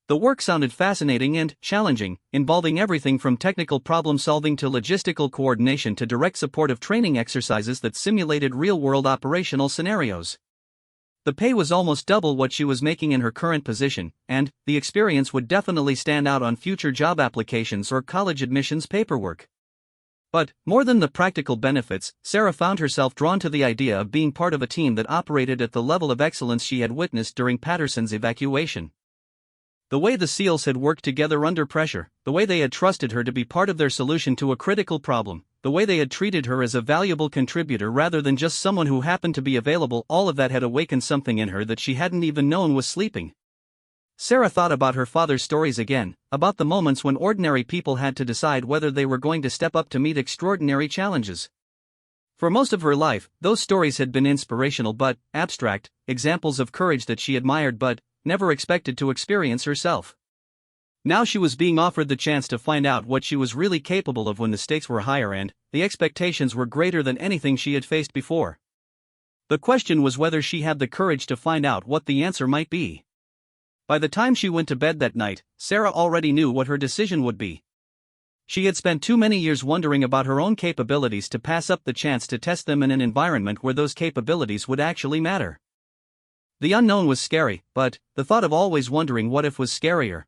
The work sounded fascinating and challenging, involving everything from technical problem-solving to logistical coordination to direct support of training exercises that simulated real-world operational scenarios. The pay was almost double what she was making in her current position, and the experience would definitely stand out on future job applications or college admissions paperwork. But, more than the practical benefits, Sarah found herself drawn to the idea of being part of a team that operated at the level of excellence she had witnessed during Patterson's evacuation. The way the SEALs had worked together under pressure, the way they had trusted her to be part of their solution to a critical problem, the way they had treated her as a valuable contributor rather than just someone who happened to be available, all of that had awakened something in her that she hadn't even known was sleeping. Sarah thought about her father's stories again, about the moments when ordinary people had to decide whether they were going to step up to meet extraordinary challenges. For most of her life, those stories had been inspirational but abstract, examples of courage that she admired but never expected to experience herself. Now she was being offered the chance to find out what she was really capable of when the stakes were higher and the expectations were greater than anything she had faced before. The question was whether she had the courage to find out what the answer might be. By the time she went to bed that night, Sarah already knew what her decision would be. She had spent too many years wondering about her own capabilities to pass up the chance to test them in an environment where those capabilities would actually matter. The unknown was scary, but the thought of always wondering what if was scarier.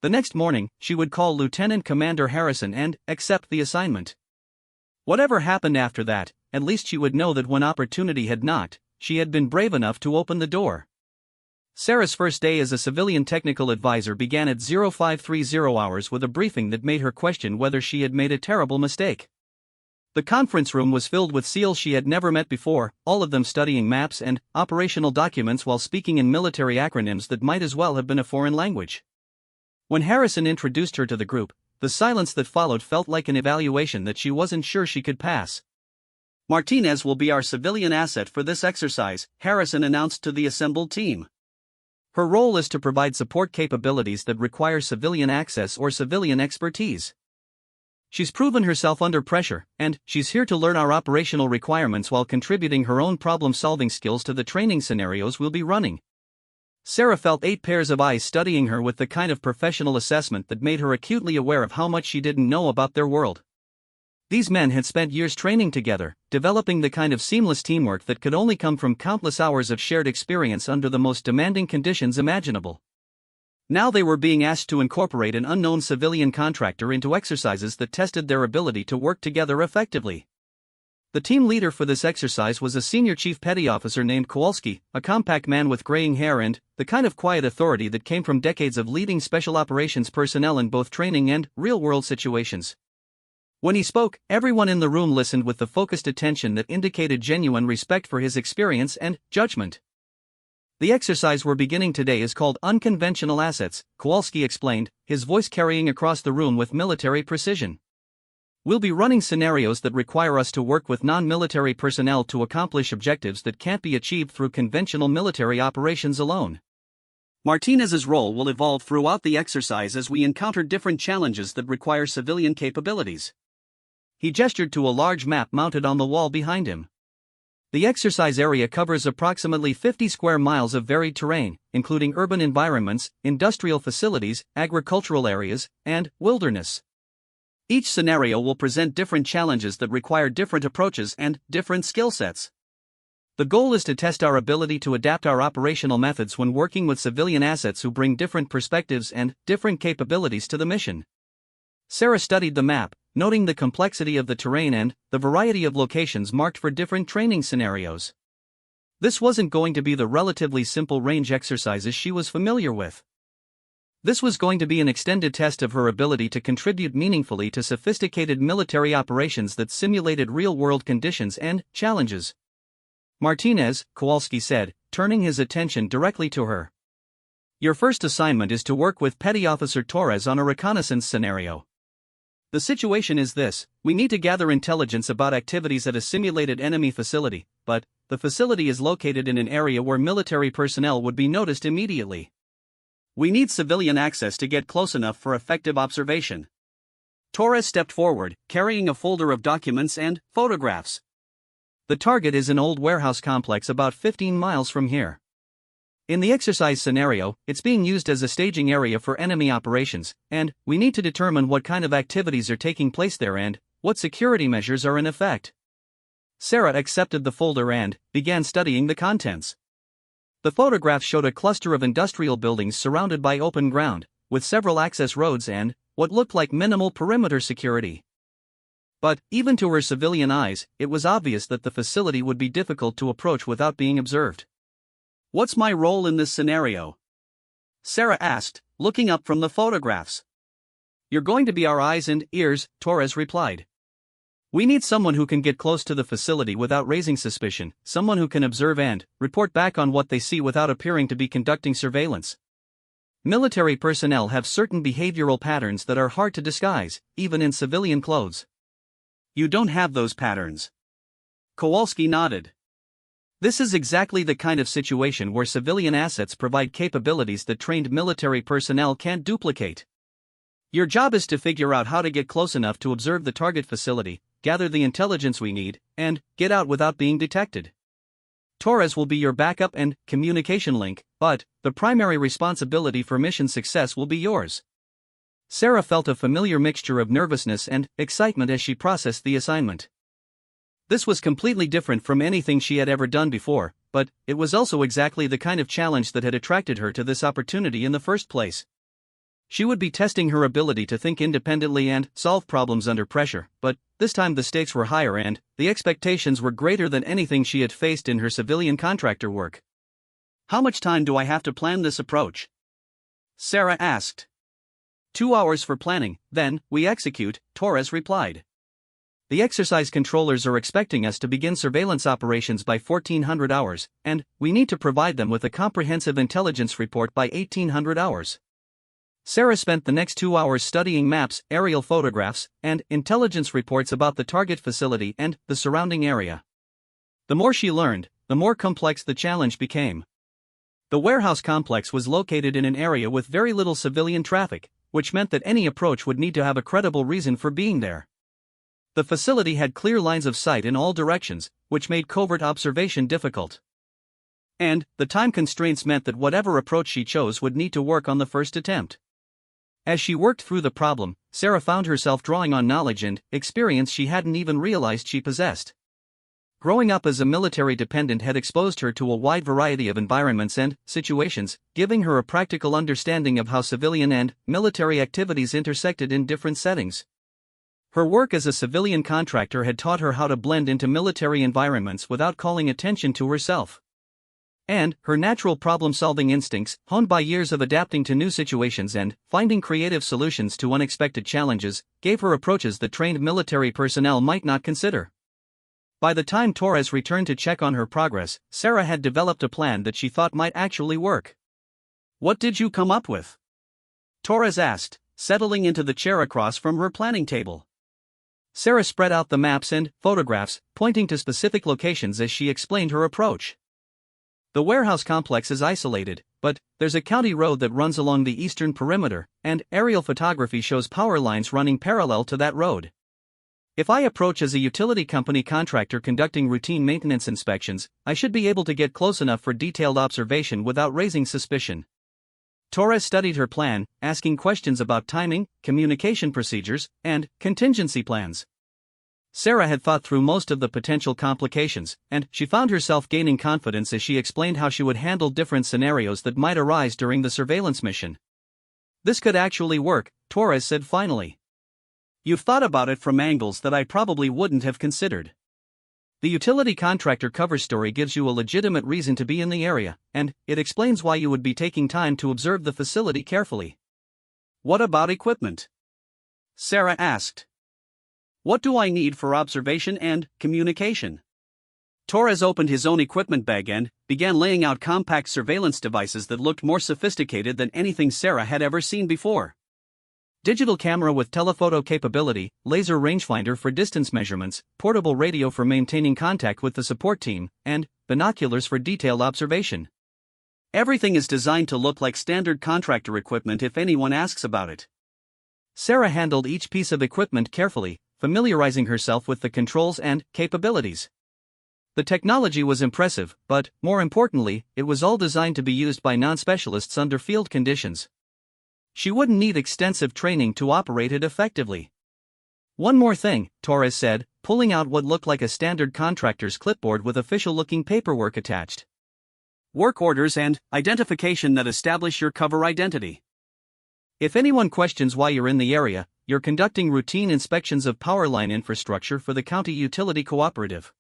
The next morning, she would call Lieutenant Commander Harrison and accept the assignment. Whatever happened after that, at least she would know that when opportunity had knocked, she had been brave enough to open the door. Sarah's first day as a civilian technical advisor began at 0530 hours with a briefing that made her question whether she had made a terrible mistake. The conference room was filled with SEALs she had never met before, all of them studying maps and operational documents while speaking in military acronyms that might as well have been a foreign language. When Harrison introduced her to the group, the silence that followed felt like an evaluation that she wasn't sure she could pass. "Martinez will be our civilian asset for this exercise," Harrison announced to the assembled team. Her role is to provide support capabilities that require civilian access or civilian expertise. She's proven herself under pressure, and she's here to learn our operational requirements while contributing her own problem-solving skills to the training scenarios we'll be running. Sarah felt 8 pairs of eyes studying her with the kind of professional assessment that made her acutely aware of how much she didn't know about their world. These men had spent years training together, developing the kind of seamless teamwork that could only come from countless hours of shared experience under the most demanding conditions imaginable. Now they were being asked to incorporate an unknown civilian contractor into exercises that tested their ability to work together effectively. The team leader for this exercise was a senior chief petty officer named Kowalski, a compact man with graying hair and the kind of quiet authority that came from decades of leading special operations personnel in both training and real-world situations. When he spoke, everyone in the room listened with the focused attention that indicated genuine respect for his experience and judgment. "The exercise we're beginning today is called Unconventional Assets," Kowalski explained, his voice carrying across the room with military precision. "We'll be running scenarios that require us to work with non-military personnel to accomplish objectives that can't be achieved through conventional military operations alone. Martinez's role will evolve throughout the exercise as we encounter different challenges that require civilian capabilities." He gestured to a large map mounted on the wall behind him. The exercise area covers approximately 50 square miles of varied terrain, including urban environments, industrial facilities, agricultural areas, and wilderness. Each scenario will present different challenges that require different approaches and different skill sets. The goal is to test our ability to adapt our operational methods when working with civilian assets who bring different perspectives and different capabilities to the mission. Sarah studied the map, noting the complexity of the terrain and the variety of locations marked for different training scenarios. This wasn't going to be the relatively simple range exercises she was familiar with. This was going to be an extended test of her ability to contribute meaningfully to sophisticated military operations that simulated real-world conditions and challenges. "Martinez," Kowalski said, turning his attention directly to her. "Your first assignment is to work with Petty Officer Torres on a reconnaissance scenario. The situation is this: we need to gather intelligence about activities at a simulated enemy facility, but the facility is located in an area where military personnel would be noticed immediately. We need civilian access to get close enough for effective observation." Torres stepped forward, carrying a folder of documents and photographs. "The target is an old warehouse complex about 15 miles from here. In the exercise scenario, it's being used as a staging area for enemy operations, and we need to determine what kind of activities are taking place there and what security measures are in effect." Sarah accepted the folder and began studying the contents. The photograph showed a cluster of industrial buildings surrounded by open ground, with several access roads and what looked like minimal perimeter security. But, even to her civilian eyes, it was obvious that the facility would be difficult to approach without being observed. "What's my role in this scenario?" Sarah asked, looking up from the photographs. "You're going to be our eyes and ears," Torres replied. "We need someone who can get close to the facility without raising suspicion, someone who can observe and report back on what they see without appearing to be conducting surveillance. Military personnel have certain behavioral patterns that are hard to disguise, even in civilian clothes. You don't have those patterns. Kowalski nodded. This is exactly the kind of situation where civilian assets provide capabilities that trained military personnel can't duplicate. Your job is to figure out how to get close enough to observe the target facility, gather the intelligence we need, and get out without being detected. Torres will be your backup and communication link, but the primary responsibility for mission success will be yours. Sarah felt a familiar mixture of nervousness and excitement as she processed the assignment. This was completely different from anything she had ever done before, but it was also exactly the kind of challenge that had attracted her to this opportunity in the first place. She would be testing her ability to think independently and solve problems under pressure, but this time the stakes were higher and the expectations were greater than anything she had faced in her civilian contractor work. How much time do I have to plan this approach? Sarah asked. 2 hours for planning, then we execute, Torres replied. The exercise controllers are expecting us to begin surveillance operations by 1400 hours, and we need to provide them with a comprehensive intelligence report by 1800 hours. Sarah spent the next 2 hours studying maps, aerial photographs, and intelligence reports about the target facility and the surrounding area. The more she learned, the more complex the challenge became. The warehouse complex was located in an area with very little civilian traffic, which meant that any approach would need to have a credible reason for being there. The facility had clear lines of sight in all directions, which made covert observation difficult. And the time constraints meant that whatever approach she chose would need to work on the first attempt. As she worked through the problem, Sarah found herself drawing on knowledge and experience she hadn't even realized she possessed. Growing up as a military dependent had exposed her to a wide variety of environments and situations, giving her a practical understanding of how civilian and military activities intersected in different settings. Her work as a civilian contractor had taught her how to blend into military environments without calling attention to herself. And her natural problem-solving instincts, honed by years of adapting to new situations and finding creative solutions to unexpected challenges, gave her approaches that trained military personnel might not consider. By the time Torres returned to check on her progress, Sarah had developed a plan that she thought might actually work. What did you come up with? Torres asked, settling into the chair across from her planning table. Sarah spread out the maps and photographs, pointing to specific locations as she explained her approach. The warehouse complex is isolated, but there's a county road that runs along the eastern perimeter, and aerial photography shows power lines running parallel to that road. If I approach as a utility company contractor conducting routine maintenance inspections, I should be able to get close enough for detailed observation without raising suspicion. Torres studied her plan, asking questions about timing, communication procedures, and contingency plans. Sarah had thought through most of the potential complications, and she found herself gaining confidence as she explained how she would handle different scenarios that might arise during the surveillance mission. This could actually work, Torres said finally. You've thought about it from angles that I probably wouldn't have considered. The utility contractor cover story gives you a legitimate reason to be in the area, and it explains why you would be taking time to observe the facility carefully. What about equipment? Sarah asked. What do I need for observation and communication? Torres opened his own equipment bag and began laying out compact surveillance devices that looked more sophisticated than anything Sarah had ever seen before. Digital camera with telephoto capability, laser rangefinder for distance measurements, portable radio for maintaining contact with the support team, and binoculars for detailed observation. Everything is designed to look like standard contractor equipment if anyone asks about it. Sarah handled each piece of equipment carefully, familiarizing herself with the controls and capabilities. The technology was impressive, but, more importantly, it was all designed to be used by non-specialists under field conditions. She wouldn't need extensive training to operate it effectively. One more thing, Torres said, pulling out what looked like a standard contractor's clipboard with official-looking paperwork attached. Work orders and identification that establish your cover identity. If anyone questions why you're in the area, you're conducting routine inspections of power line infrastructure for the county utility cooperative.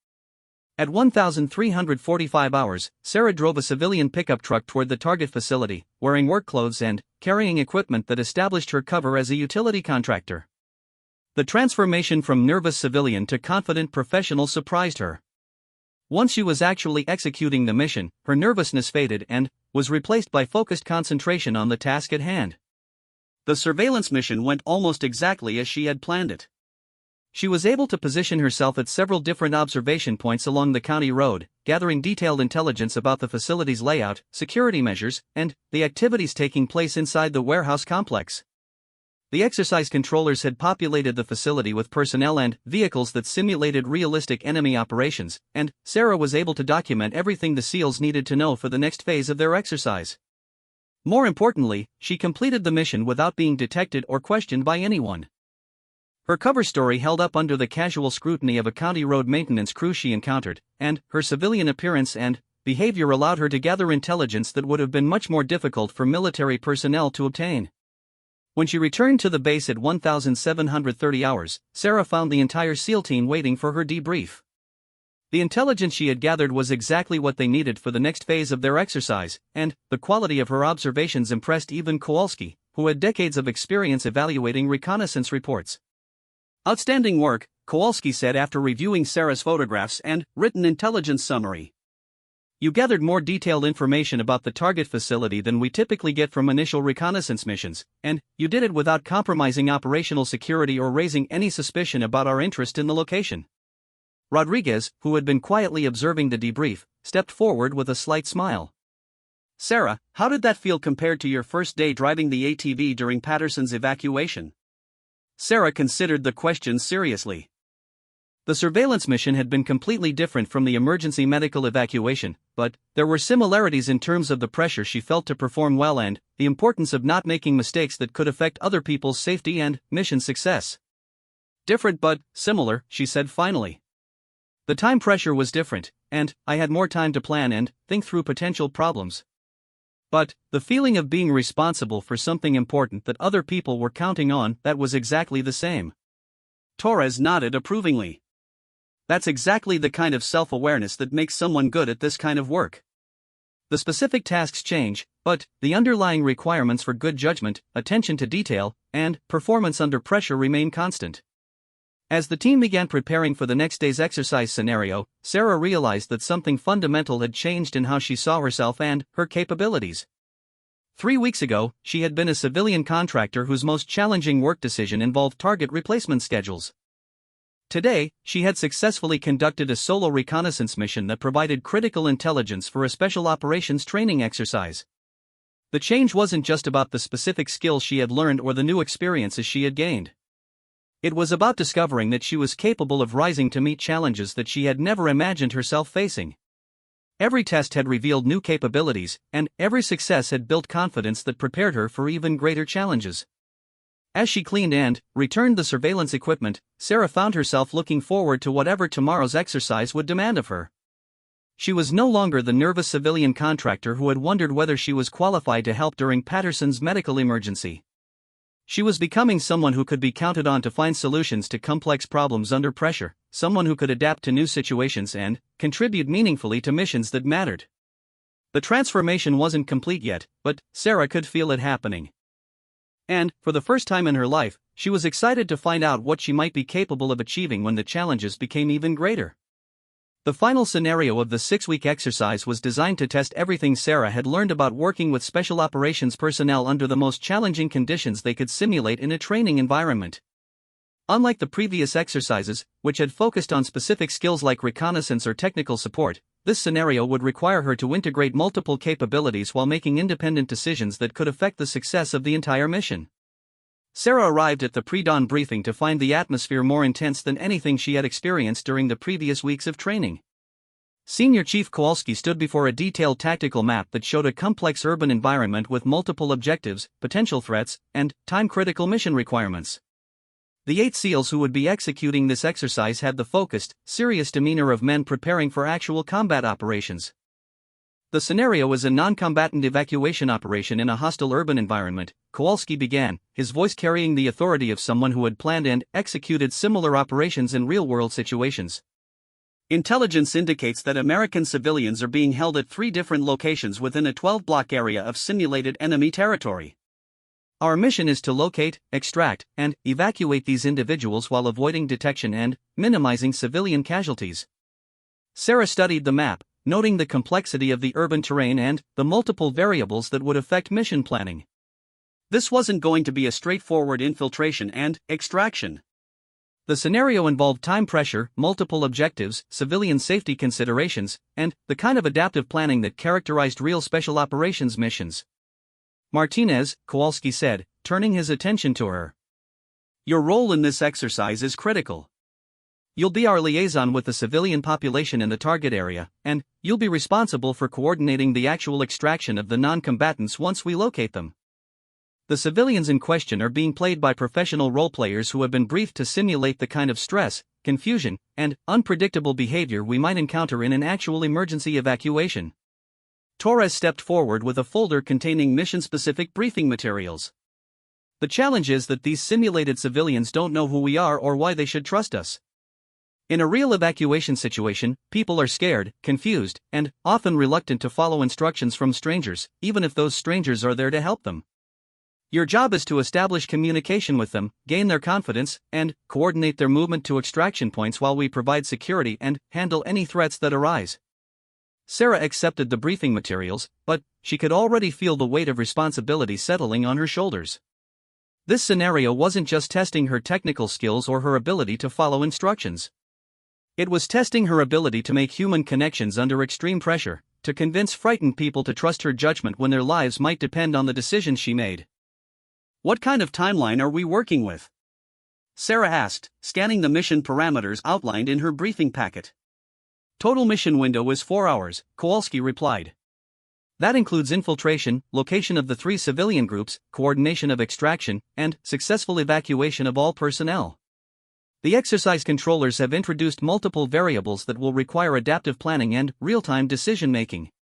At 1,345 hours, Sarah drove a civilian pickup truck toward the target facility, wearing work clothes and carrying equipment that established her cover as a utility contractor. The transformation from nervous civilian to confident professional surprised her. Once she was actually executing the mission, her nervousness faded and was replaced by focused concentration on the task at hand. The surveillance mission went almost exactly as she had planned it. She was able to position herself at several different observation points along the county road, gathering detailed intelligence about the facility's layout, security measures, and the activities taking place inside the warehouse complex. The exercise controllers had populated the facility with personnel and vehicles that simulated realistic enemy operations, and Sarah was able to document everything the SEALs needed to know for the next phase of their exercise. More importantly, she completed the mission without being detected or questioned by anyone. Her cover story held up under the casual scrutiny of a county road maintenance crew she encountered, and her civilian appearance and behavior allowed her to gather intelligence that would have been much more difficult for military personnel to obtain. When she returned to the base at 1730 hours, Sarah found the entire SEAL team waiting for her debrief. The intelligence she had gathered was exactly what they needed for the next phase of their exercise, and the quality of her observations impressed even Kowalski, who had decades of experience evaluating reconnaissance reports. Outstanding work, Kowalski said after reviewing Sarah's photographs and written intelligence summary. You gathered more detailed information about the target facility than we typically get from initial reconnaissance missions, and you did it without compromising operational security or raising any suspicion about our interest in the location. Rodriguez, who had been quietly observing the debrief, stepped forward with a slight smile. Sarah, how did that feel compared to your first day driving the ATV during Patterson's evacuation? Sarah considered the question seriously. The surveillance mission had been completely different from the emergency medical evacuation, but there were similarities in terms of the pressure she felt to perform well and the importance of not making mistakes that could affect other people's safety and mission success. Different but similar, she said finally. The time pressure was different, and I had more time to plan and think through potential problems. But the feeling of being responsible for something important that other people were counting on, that was exactly the same. Torres nodded approvingly. That's exactly the kind of self-awareness that makes someone good at this kind of work. The specific tasks change, but the underlying requirements for good judgment, attention to detail, and performance under pressure remain constant. As the team began preparing for the next day's exercise scenario, Sarah realized that something fundamental had changed in how she saw herself and her capabilities. 3 weeks ago, she had been a civilian contractor whose most challenging work decision involved target replacement schedules. Today, she had successfully conducted a solo reconnaissance mission that provided critical intelligence for a special operations training exercise. The change wasn't just about the specific skills she had learned or the new experiences she had gained. It was about discovering that she was capable of rising to meet challenges that she had never imagined herself facing. Every test had revealed new capabilities, and every success had built confidence that prepared her for even greater challenges. As she cleaned and returned the surveillance equipment, Sarah found herself looking forward to whatever tomorrow's exercise would demand of her. She was no longer the nervous civilian contractor who had wondered whether she was qualified to help during Patterson's medical emergency. She was becoming someone who could be counted on to find solutions to complex problems under pressure, someone who could adapt to new situations and contribute meaningfully to missions that mattered. The transformation wasn't complete yet, but Sarah could feel it happening. And, for the first time in her life, she was excited to find out what she might be capable of achieving when the challenges became even greater. The final scenario of the 6-week exercise was designed to test everything Sarah had learned about working with special operations personnel under the most challenging conditions they could simulate in a training environment. Unlike the previous exercises, which had focused on specific skills like reconnaissance or technical support, this scenario would require her to integrate multiple capabilities while making independent decisions that could affect the success of the entire mission. Sarah arrived at the pre-dawn briefing to find the atmosphere more intense than anything she had experienced during the previous weeks of training. Senior Chief Kowalski stood before a detailed tactical map that showed a complex urban environment with multiple objectives, potential threats, and time-critical mission requirements. The 8 SEALs who would be executing this exercise had the focused, serious demeanor of men preparing for actual combat operations. The scenario was a non-combatant evacuation operation in a hostile urban environment, Kowalski began, his voice carrying the authority of someone who had planned and executed similar operations in real-world situations. Intelligence indicates that American civilians are being held at 3 different locations within a 12-block area of simulated enemy territory. Our mission is to locate, extract, and evacuate these individuals while avoiding detection and minimizing civilian casualties. Sarah studied the map, noting the complexity of the urban terrain and the multiple variables that would affect mission planning. This wasn't going to be a straightforward infiltration and extraction. The scenario involved time pressure, multiple objectives, civilian safety considerations, and the kind of adaptive planning that characterized real special operations missions. Martinez, Kowalski said, turning his attention to her. Your role in this exercise is critical. You'll be our liaison with the civilian population in the target area, and you'll be responsible for coordinating the actual extraction of the non-combatants once we locate them. The civilians in question are being played by professional role-players who have been briefed to simulate the kind of stress, confusion, and unpredictable behavior we might encounter in an actual emergency evacuation. Torres stepped forward with a folder containing mission-specific briefing materials. The challenge is that these simulated civilians don't know who we are or why they should trust us. In a real evacuation situation, people are scared, confused, and often reluctant to follow instructions from strangers, even if those strangers are there to help them. Your job is to establish communication with them, gain their confidence, and coordinate their movement to extraction points while we provide security and handle any threats that arise. Sarah accepted the briefing materials, but she could already feel the weight of responsibility settling on her shoulders. This scenario wasn't just testing her technical skills or her ability to follow instructions. It was testing her ability to make human connections under extreme pressure, to convince frightened people to trust her judgment when their lives might depend on the decisions she made. What kind of timeline are we working with? Sarah asked, scanning the mission parameters outlined in her briefing packet. Total mission window is 4 hours, Kowalski replied. That includes infiltration, location of the 3 civilian groups, coordination of extraction, and successful evacuation of all personnel. The exercise controllers have introduced multiple variables that will require adaptive planning and real-time decision-making.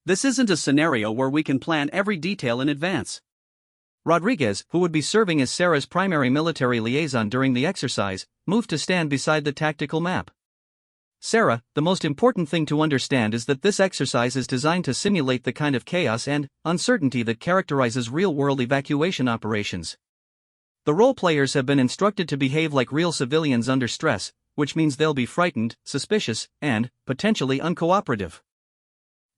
This isn't a scenario where we can plan every detail in advance. Rodriguez, who would be serving as Sarah's primary military liaison during the exercise, moved to stand beside the tactical map. Sarah, the most important thing to understand is that this exercise is designed to simulate the kind of chaos and uncertainty that characterizes real-world evacuation operations. The role players have been instructed to behave like real civilians under stress, which means they'll be frightened, suspicious, and potentially uncooperative.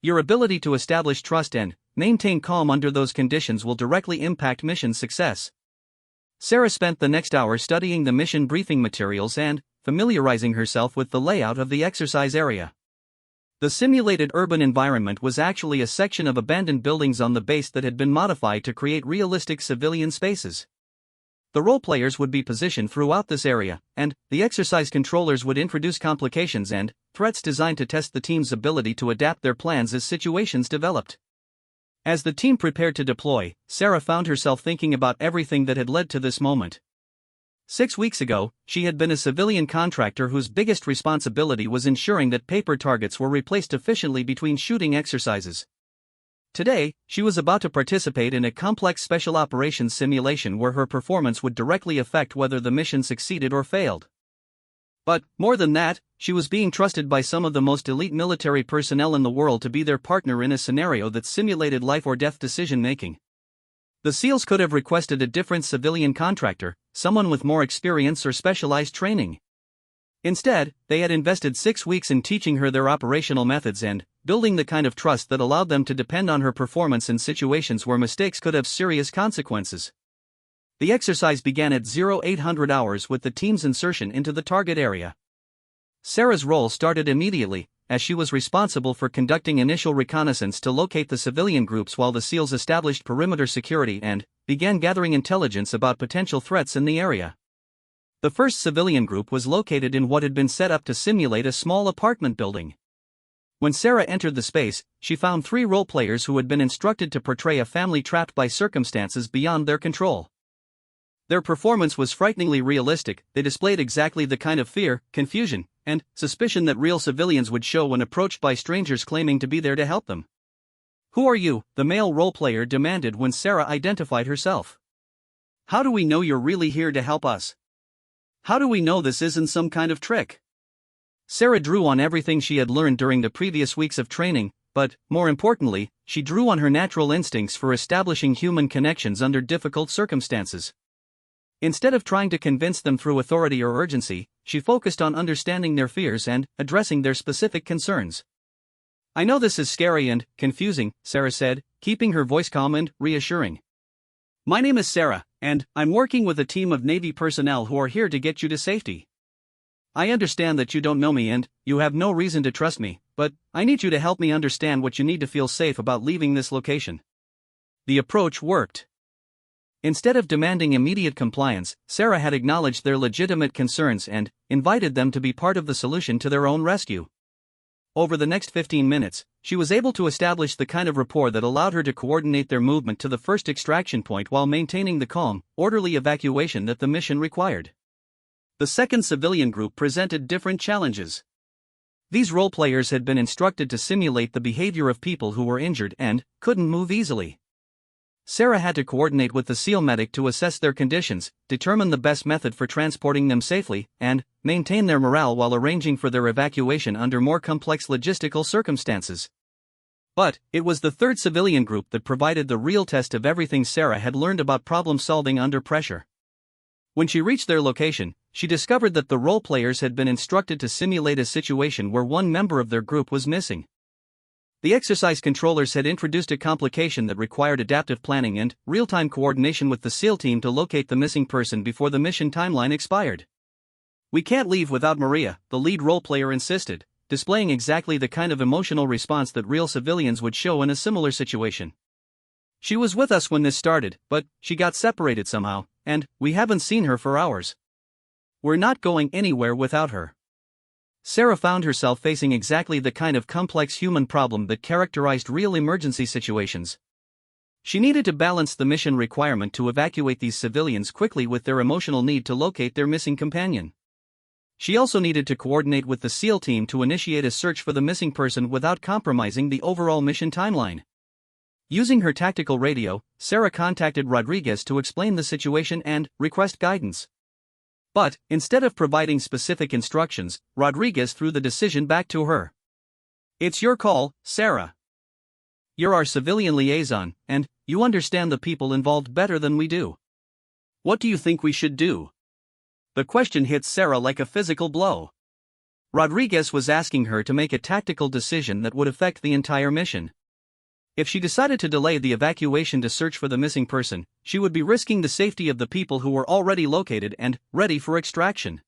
Your ability to establish trust and maintain calm under those conditions will directly impact mission success. Sarah spent the next hour studying the mission briefing materials and familiarizing herself with the layout of the exercise area. The simulated urban environment was actually a section of abandoned buildings on the base that had been modified to create realistic civilian spaces. The role players would be positioned throughout this area, and the exercise controllers would introduce complications and threats designed to test the team's ability to adapt their plans as situations developed. As the team prepared to deploy, Sarah found herself thinking about everything that had led to this moment. 6 weeks ago, she had been a civilian contractor whose biggest responsibility was ensuring that paper targets were replaced efficiently between shooting exercises. Today, she was about to participate in a complex special operations simulation where her performance would directly affect whether the mission succeeded or failed. But, more than that, she was being trusted by some of the most elite military personnel in the world to be their partner in a scenario that simulated life-or-death decision-making. The SEALs could have requested a different civilian contractor, someone with more experience or specialized training. Instead, they had invested 6 weeks in teaching her their operational methods and building the kind of trust that allowed them to depend on her performance in situations where mistakes could have serious consequences. The exercise began at 0800 hours with the team's insertion into the target area. Sarah's role started immediately, as she was responsible for conducting initial reconnaissance to locate the civilian groups while the SEALs established perimeter security and began gathering intelligence about potential threats in the area. The first civilian group was located in what had been set up to simulate a small apartment building. When Sarah entered the space, she found 3 role players who had been instructed to portray a family trapped by circumstances beyond their control. Their performance was frighteningly realistic. They displayed exactly the kind of fear, confusion, and suspicion that real civilians would show when approached by strangers claiming to be there to help them. "Who are you?" the male role player demanded when Sarah identified herself. "How do we know you're really here to help us? How do we know this isn't some kind of trick?" Sarah drew on everything she had learned during the previous weeks of training, but, more importantly, she drew on her natural instincts for establishing human connections under difficult circumstances. Instead of trying to convince them through authority or urgency, she focused on understanding their fears and addressing their specific concerns. "I know this is scary and confusing," Sarah said, keeping her voice calm and reassuring. "My name is Sarah, and I'm working with a team of Navy personnel who are here to get you to safety. I understand that you don't know me and you have no reason to trust me, but I need you to help me understand what you need to feel safe about leaving this location." The approach worked. Instead of demanding immediate compliance, Sarah had acknowledged their legitimate concerns and invited them to be part of the solution to their own rescue. Over the next 15 minutes, she was able to establish the kind of rapport that allowed her to coordinate their movement to the first extraction point while maintaining the calm, orderly evacuation that the mission required. The second civilian group presented different challenges. These role players had been instructed to simulate the behavior of people who were injured and couldn't move easily. Sarah had to coordinate with the SEAL medic to assess their conditions, determine the best method for transporting them safely, and maintain their morale while arranging for their evacuation under more complex logistical circumstances. But it was the third civilian group that provided the real test of everything Sarah had learned about problem solving under pressure. When she reached their location, she discovered that the role players had been instructed to simulate a situation where one member of their group was missing. The exercise controllers had introduced a complication that required adaptive planning and real-time coordination with the SEAL team to locate the missing person before the mission timeline expired. "We can't leave without Maria," the lead role player insisted, displaying exactly the kind of emotional response that real civilians would show in a similar situation. "She was with us when this started, but she got separated somehow, and we haven't seen her for hours. We're not going anywhere without her." Sarah found herself facing exactly the kind of complex human problem that characterized real emergency situations. She needed to balance the mission requirement to evacuate these civilians quickly with their emotional need to locate their missing companion. She also needed to coordinate with the SEAL team to initiate a search for the missing person without compromising the overall mission timeline. Using her tactical radio, Sarah contacted Rodriguez to explain the situation and request guidance. But, instead of providing specific instructions, Rodriguez threw the decision back to her. "It's your call, Sarah. You're our civilian liaison, and you understand the people involved better than we do. What do you think we should do?" The question hit Sarah like a physical blow. Rodriguez was asking her to make a tactical decision that would affect the entire mission. If she decided to delay the evacuation to search for the missing person, she would be risking the safety of the people who were already located and ready for extraction.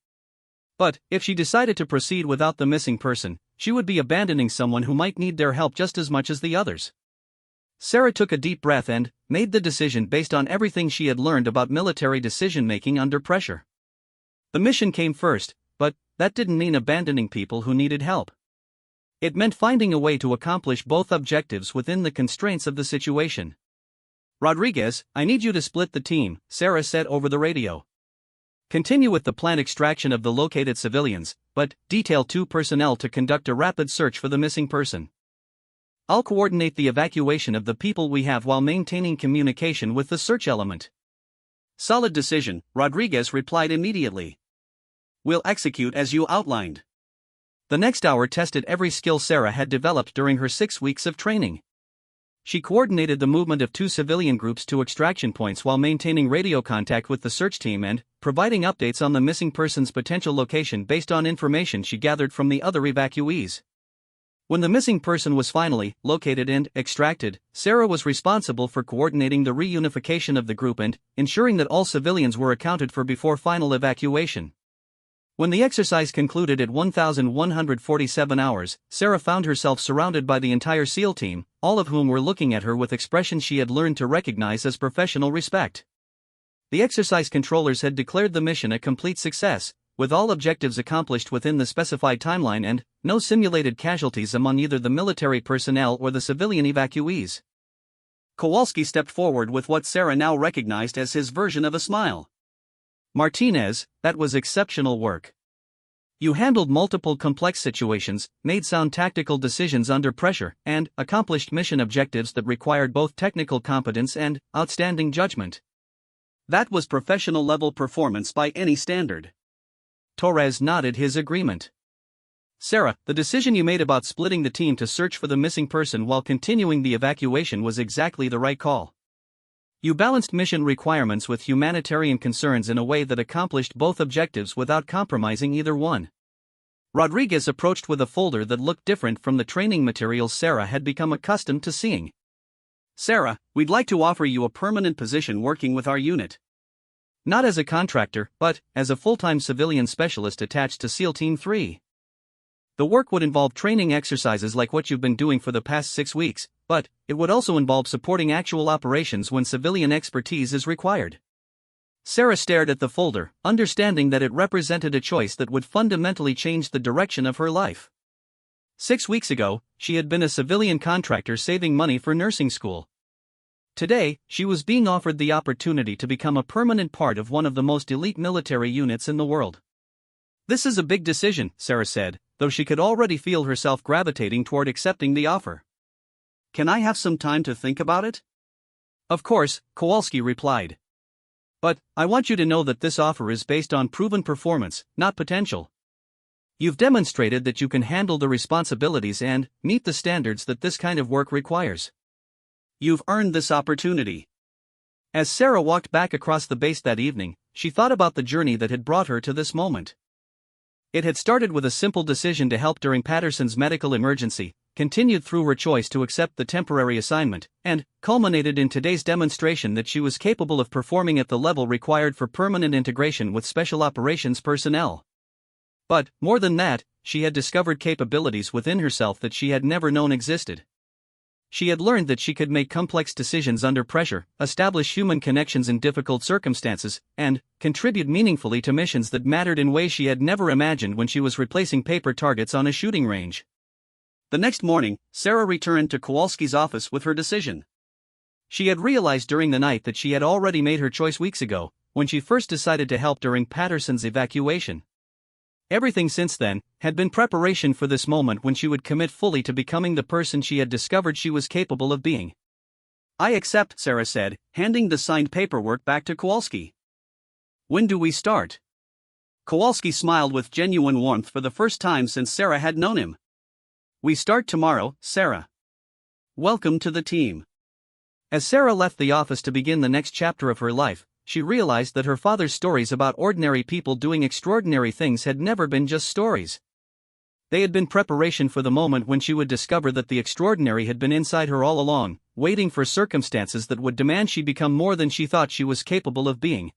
But, if she decided to proceed without the missing person, she would be abandoning someone who might need their help just as much as the others. Sarah took a deep breath and made the decision based on everything she had learned about military decision-making under pressure. The mission came first, but that didn't mean abandoning people who needed help. It meant finding a way to accomplish both objectives within the constraints of the situation. "Rodriguez, I need you to split the team," Sarah said over the radio. "Continue with the planned extraction of the located civilians, but detail 2 personnel to conduct a rapid search for the missing person. I'll coordinate the evacuation of the people we have while maintaining communication with the search element." "Solid decision," Rodriguez replied immediately. "We'll execute as you outlined." The next hour tested every skill Sarah had developed during her 6 weeks of training. She coordinated the movement of 2 civilian groups to extraction points while maintaining radio contact with the search team and providing updates on the missing person's potential location based on information she gathered from the other evacuees. When the missing person was finally located and extracted, Sarah was responsible for coordinating the reunification of the group and ensuring that all civilians were accounted for before final evacuation. When the exercise concluded at 1,147 hours, Sarah found herself surrounded by the entire SEAL team, all of whom were looking at her with expressions she had learned to recognize as professional respect. The exercise controllers had declared the mission a complete success, with all objectives accomplished within the specified timeline and no simulated casualties among either the military personnel or the civilian evacuees. Kowalski stepped forward with what Sarah now recognized as his version of a smile. "Martinez, that was exceptional work. You handled multiple complex situations, made sound tactical decisions under pressure, and accomplished mission objectives that required both technical competence and outstanding judgment." "That was professional-level performance by any standard." Torres nodded his agreement. "Sarah, the decision you made about splitting the team to search for the missing person while continuing the evacuation was exactly the right call. You balanced mission requirements with humanitarian concerns in a way that accomplished both objectives without compromising either one. Rodriguez approached with a folder that looked different from the training materials Sarah had become accustomed to seeing. Sarah, we'd like to offer you a permanent position working with our unit. Not as a contractor, but as a full-time civilian specialist attached to SEAL Team 3. The work would involve training exercises like what you've been doing for the past 6 weeks, but it would also involve supporting actual operations when civilian expertise is required. Sarah stared at the folder, understanding that it represented a choice that would fundamentally change the direction of her life. 6 weeks ago, she had been a civilian contractor saving money for nursing school. Today, she was being offered the opportunity to become a permanent part of one of the most elite military units in the world. This is a big decision, Sarah said, though she could already feel herself gravitating toward accepting the offer. Can I have some time to think about it? Of course, Kowalski replied. But I want you to know that this offer is based on proven performance, not potential. You've demonstrated that you can handle the responsibilities and meet the standards that this kind of work requires. You've earned this opportunity. As Sarah walked back across the base that evening, she thought about the journey that had brought her to this moment. It had started with a simple decision to help during Patterson's medical emergency, continued through her choice to accept the temporary assignment, and culminated in today's demonstration that she was capable of performing at the level required for permanent integration with special operations personnel. But, more than that, she had discovered capabilities within herself that she had never known existed. She had learned that she could make complex decisions under pressure, establish human connections in difficult circumstances, and contribute meaningfully to missions that mattered in ways she had never imagined when she was replacing paper targets on a shooting range. The next morning, Sarah returned to Kowalski's office with her decision. She had realized during the night that she had already made her choice weeks ago, when she first decided to help during Patterson's evacuation. Everything since then had been preparation for this moment when she would commit fully to becoming the person she had discovered she was capable of being. I accept, Sarah said, handing the signed paperwork back to Kowalski. When do we start? Kowalski smiled with genuine warmth for the first time since Sarah had known him. We start tomorrow, Sarah. Welcome to the team. As Sarah left the office to begin the next chapter of her life, she realized that her father's stories about ordinary people doing extraordinary things had never been just stories. They had been preparation for the moment when she would discover that the extraordinary had been inside her all along, waiting for circumstances that would demand she become more than she thought she was capable of being.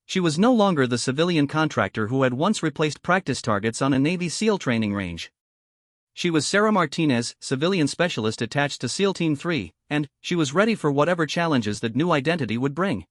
She was no longer the civilian contractor who had once replaced practice targets on a Navy SEAL training range. She was Sarah Martinez, civilian specialist attached to SEAL Team 3, and she was ready for whatever challenges that new identity would bring.